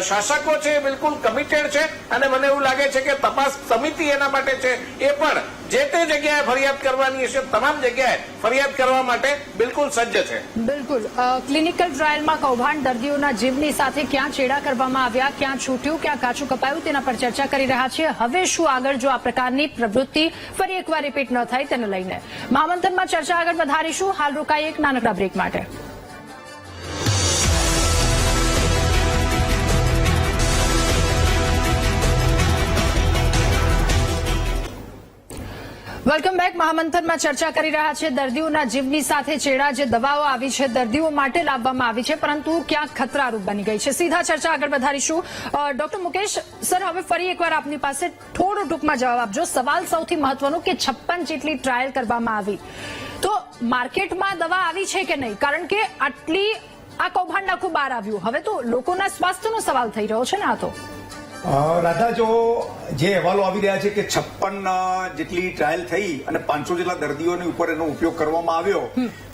શાસકો છે એ બિલકુલ કમિટેડ છે. અને મને એવું લાગે છે કે તપાસ સમિતિ એના માટે છે એ પણ જે તે જગ્યાએ ફરિયાદ કરવાની હશે તમામ જગ્યાએ ફરિયાદ કરવા માટે બિલકુલ સજ્જ છે. બિલકુલ. ક્લિનિકલ ટ્રાયલમાં કૌભાંડ, દર્દીઓના જીવની સાથે ક્યાં ચેડા કરવામાં આવ્યા, ક્યાં છૂટ્યું, ક્યાં કાચું કપાયું, તેના પર ચર્ચા કરી રહ્યા છીએ. હવે શું આગળ જો આ પ્રકારની પ્રવૃત્તિ ફરી એકવાર રિપીટ ન થાય તેને લઈને મહામંથનમાં ચર્ચા આગળ વધારીશું. હાલ રોકાઈએ એક નાનકડા બ્રેક માટે. Welcome back. મહામંથનમાં ચર્ચા કરી રહ્યા છે દર્દીઓના જીવની સાથે ચેડા જે દવાઓ આવી છે દર્દીઓ માટે લાવવામાં આવી છે પરંતુ ક્યાંક ખતરારૂપ બની ગઈ છે. સીધા ચર્ચા આગળ વધારીશું. ડોક્ટર મુકેશ સર, હવે ફરી એકવાર આપની પાસે થોડો ટૂંકમાં જવાબ આપજો. સવાલ સૌથી મહત્વનો કે 56 જેટલી ટ્રાયલ કરવામાં આવી તો માર્કેટમાં દવા આવી છે કે નહીં? કારણ કે આટલી આ કૌભાંડ આખું બહાર આવ્યું, હવે તો લોકોના સ્વાસ્થ્યનો સવાલ થઈ રહ્યો છે ને. આ તો રાધા, જો જે અહેવાલો આવી રહ્યા છે કે 56 જેટલી ટ્રાયલ થઈ અને 500 જેટલા દર્દીઓની ઉપર એનો ઉપયોગ કરવામાં આવ્યો,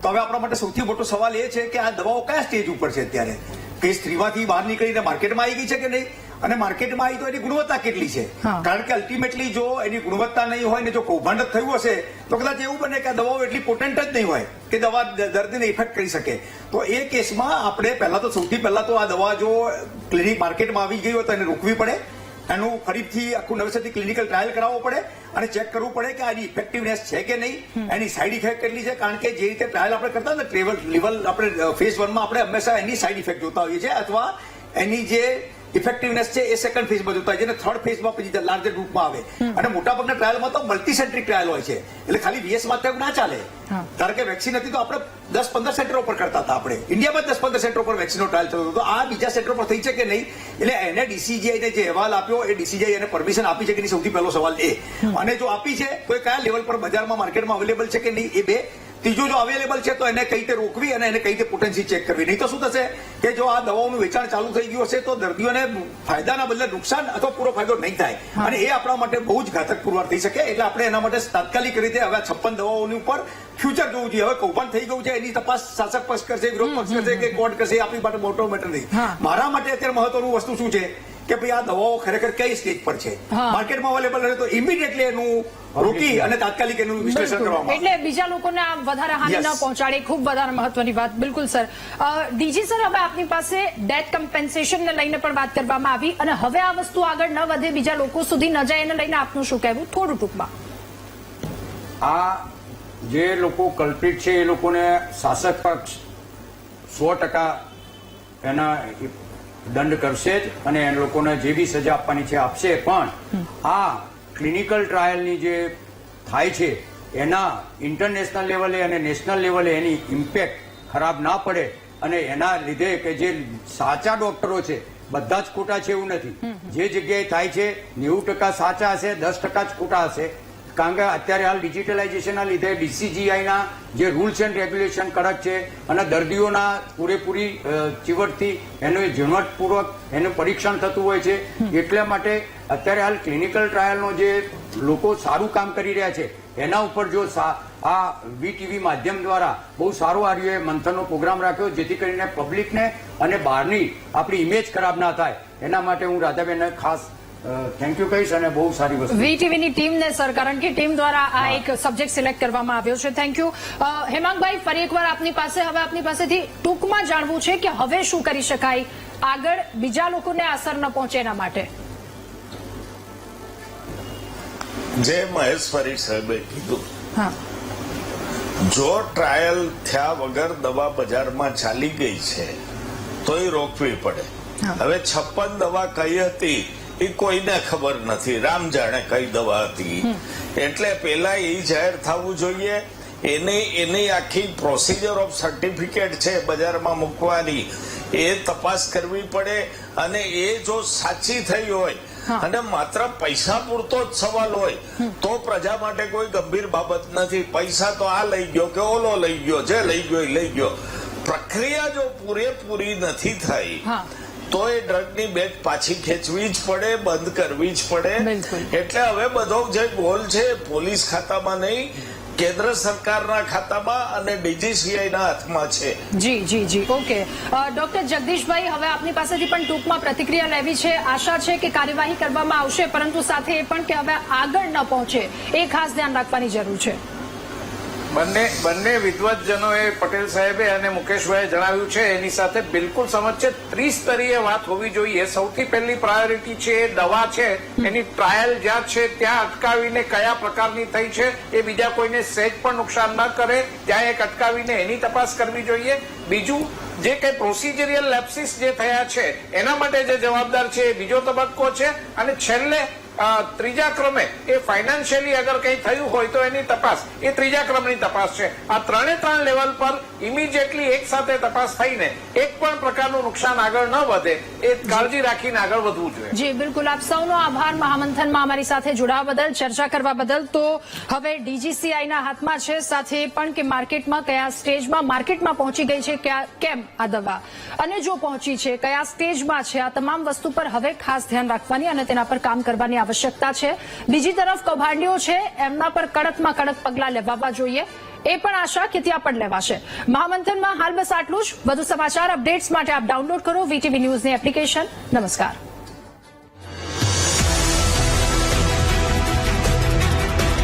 તો હવે આપણા માટે સૌથી મોટો સવાલ એ છે કે આ દવાઓ કયા સ્ટેજ ઉપર છે અત્યારે? ફેઝ 3માંથી બહાર નીકળીને માર્કેટમાં આવી ગઈ છે કે નહીં? અને માર્કેટમાં આવી તો એની ગુણવત્તા કેટલી છે? કારણ કે અલ્ટિમેટલી જો એની ગુણવત્તા નહીં હોય ને જો કૌભાંડ જ થયું હશે તો કદાચ એવું બને કે આ દવાઓ એટલી પોટેન્ટ જ નહીં હોય કે દવા દર્દીને ઇફેક્ટ કરી શકે. તો એ કેસમાં આપણે સૌથી પહેલા તો આ દવા જો ક્લિનિક માર્કેટમાં આવી ગઈ હોય તો એને રોકવી પડે, એનું ફરીથી આખું નવેસરથી ક્લિનિકલ ટ્રાયલ કરાવવો પડે અને ચેક કરવું પડે કે આની ઇફેક્ટિવનેસ છે કે નહીં, એની સાઇડ ઇફેક્ટ કેટલી છે. કારણ કે જે રીતે ટ્રાયલ આપણે કરતા ને લેવલ આપણે ફેઝ 1માં આપણે હંમેશા એની સાઇડ ઇફેક્ટ જોતા હોઈએ છીએ અથવા એની જે ઇફેક્ટિવનેસ છે એ સેકન્ડ ફેઝમાં જોતા હોય છે, થર્ડ ફેઝમાં પછી લાર્જર ગ્રુપમાં આવે. અને મોટાભાગના ટ્રાયલમાં તો મલ્ટી સેન્ટ્રિક ટ્રાયલ હોય છે, એટલે ખાલી VS માં ના ચાલે. કારણ કે વેક્સિન હતી તો આપણે 10-15 સેન્ટરો પર કરતા હતા. આપણે ઇન્ડિયામાં 10-15 સેન્ટરો પર વેક્સિનનો ટ્રાયલ થતો હતો. આ બીજા સેન્ટરો પર થઈ છે કે નહીં, એટલે એને DCGI ને જે અહેવાલ આપ્યો એ DCGI એને પરમિશન આપી છે કે નહીં, સૌથી પહેલો સવાલ એ. અને જો આપી છે તો એ કયા લેવલ પર બજારમાં માર્કેટમાં અવેલેબલ છે કે નહીં એ બે. ત્રીજું, જો અવેલેબલ છે તો એને કઈ રીતે રોકવી અને એને કઈ રીતે પોટેન્શિયલ ચેક કરવી. નહીં તો શું થશે કે જો આ દવાઓનું વેચાણ ચાલુ થઈ ગયું હશે તો દર્દીઓને ફાયદાના બદલે નુકસાન અથવા પૂરો ફાયદો નહીં થાય અને એ આપણા માટે બહુ જ ઘાતક પુરવાર થઈ શકે. એટલે આપણે એના માટે તાત્કાલિક રીતે હવે 56 દવાઓની ઉપર ફ્યુચર જોવું જોઈએ. હવે કૌભાંડ થઈ ગયું છે એની તપાસ શાસક પક્ષ કરશે, વિરોધ પક્ષ કરશે કે કોર્ટ કરશે, આપણી માટે મોટો મેટર નહીં. મારા માટે અત્યારે મહત્વનું વસ્તુ શું છે કે ભાઈ આ દવાઓ ખરેખર કઈ સ્ટેજ પર છે, માર્કેટમાં અવેલેબલ રહે તો ઇમિડિયેટલી એનું રોકી અને તાત્કાલિક એનું વિશ્લેષણ કરવામાં આવે. એટલે બીજા લોકોને આ વધારે હાનિ ન પહોંચાડે, ખૂબ વધારે મહત્વની વાત. બિલકુલ સર. ડીજી સર, હવે આપની પાસે ડેથ કમ્પેન્સેશન ને લઈને પણ વાત કરવામાં આવી અને હવે આ વસ્તુ આગળ ન વધે, બીજા લોકો સુધી ન જાય એને લઈને આપનું શું કહેવું? થોડું ટૂંકમાં. આ જે લોકો કલ્પિત છે એ લોકોને શાસક પક્ષ 100% એના દંડ કરશે જ અને એ લોકોને જે બી સજા આપવાની છે આપશે. પણ આ ક્લિનિકલ ટ્રાયલની જે થાય છે એના ઇન્ટરનેશનલ લેવલે અને નેશનલ લેવલે એની ઇમ્પેક્ટ ખરાબ ના પડે અને એના લીધે કે જે સાચા ડોક્ટરો છે બધા જ ખોટા છે એવું નથી. જે જગ્યાએ થાય છે 90% સાચા હશે, 10% જ ખોટા હશે. કારણ કે અત્યારે હાલ ડિજિટલાઇઝેશનના લીધે DCGIના જે રૂલ્સ એન્ડ રેગ્યુલેશન કડક છે અને દર્દીઓના પૂરેપૂરી ચીવટથી એનું ઝીણવટપૂર્વક એનું પરીક્ષણ થતું હોય છે. એટલા માટે અત્યારે હાલ ક્લિનિકલ ટ્રાયલનો જે લોકો સારું કામ કરી રહ્યા છે એના ઉપર જો આ VTV માધ્યમ દ્વારા બહુ સારો આ મંથનનો પ્રોગ્રામ રાખ્યો જેથી કરીને પબ્લિકને અને બહારની આપણી ઇમેજ ખરાબ ના થાય એના માટે હું રાધાબેનને ખાસ થેન્ક યુ કહીશ અને બહુ સારી વસ્તુ વીટીવીની ટીમને સર, કારણ કે ટીમ દ્વારા આ એક સબ્જેક્ટ સિલેક્ટ કરવામાં આવ્યો છે. Thank you. હેમાંગભાઈ, ફરી એકવાર આપની પાસેથી ટૂંકમાં જાણવું છે કે હવે શું કરી શકાય આગળ બીજા લોકોને અસર ન પહોંચે એના માટે. જે મહેશ પરીખ સાહેબે કીધું, હા, જો ટ્રાયલ થયા વગર દવા બજારમાં ચાલી ગઈ છે તો એ રોકવી પડે. હવે 56 દવા કઈ હતી એ કોઈને ખબર નથી, રામ જાણે કઈ દવા હતી. એટલે પેલા એ જાહેર થવું જોઈએ. એની આખી પ્રોસિજર ઓફ સર્ટિફિકેટ છે બજારમાં મૂકવાની, એ તપાસ કરવી પડે અને એ જો સાચી થઈ હોય અને માત્ર પૈસા પૂરતો જ સવાલ હોય તો પ્રજા માટે કોઈ ગંભીર બાબત નથી. પૈસા તો આ લઈ ગયો કે ઓલો લઈ ગયો, જે લઈ ગયો એ લઈ ગયો. પ્રક્રિયા જો પૂરેપૂરી નથી થઈ તો એ ડ્રગની બેગ પાછી ખેંચવી જ પડે, બંધ કરવી જ પડે. એટલે હવે બધો જે ગોલ છે પોલીસ ખાતામાં નહીં, કેન્દ્ર સરકારના ખાતામાં અને DGCIના હાથમાં છે. જી ઓકે. ડોક્ટર જગદીશભાઈ, હવે આપની પાસેથી પણ ટૂંકમાં પ્રતિક્રિયા લેવી છે. આશા છે કે કાર્યવાહી કરવામાં આવશે, પરંતુ સાથે એ પણ કે હવે આગળ ન પહોંચે એ ખાસ ધ્યાન રાખવાની જરૂર છે. બંને વિદ્વતજનોએ પટેલ સાહેબે અને મુકેશભાઈએ જણાવ્યું છે એની સાથે બિલકુલ સમજ છે. ત્રિસ્તરીય વાત હોવી જોઈએ. સૌથી પહેલી પ્રાયોરિટી છે એ દવા છે, એની ટ્રાયલ જ્યાં છે ત્યાં અટકાવીને કયા પ્રકારની થઈ છે એ બીજા કોઈને સહેજ પણ નુકસાન ન કરે ત્યાં એક અટકાવીને એની તપાસ કરવી જોઈએ. બીજું, જે કઈ પ્રોસિજરિયલ લેપ્સિસ જે થયા છે એના માટે જે જવાબદાર છે એ બીજો તબક્કો છે. અને છેલ્લે ત્રીજા ક્રમે એ ફાઇનાન્શિયલી અગર કંઈ થયું હોય તો એની તપાસ એ ત્રીજા ક્રમની તપાસ છે. આ 3 લેવલ પર ઇમિડિયેટલી એક સાથે તપાસ થઈને એક પણ પ્રકારનું નુકસાન આગળ ન વધે એ કાળજી રાખીને આગળ વધવું જોઈએ. જી બિલકુલ. આપ સૌનો આભાર મહામંથનમાં અમારી સાથે જોડાવા બદલ, ચર્ચા કરવા બદલ. તો હવે DGCIના હાથમાં છે, સાથે પણ કે માર્કેટમાં કયા સ્ટેજમાં માર્કેટમાં પહોંચી ગઈ છે, કેમ આ દવા, અને જો પહોંચી છે કયા સ્ટેજમાં છે, આ તમામ વસ્તુ પર હવે ખાસ ધ્યાન રાખવાની અને તેના પર કામ કરવાની આવશ્યકતા છે. બીજી તરફ કૌભાંડીઓ છે એમના પર કડકમાં કડક પગલા લેવાવા જોઈએ, એ પણ આશા કે ત્યાં પણ લેવાશે. મહામંથનમાં હાલ બસ આટલું જ. વધુ સમાચાર અપડેટ્સ માટે આપ ડાઉનલોડ કરો VTV ન્યૂઝની એપ્લિકેશન. નમસ્કાર.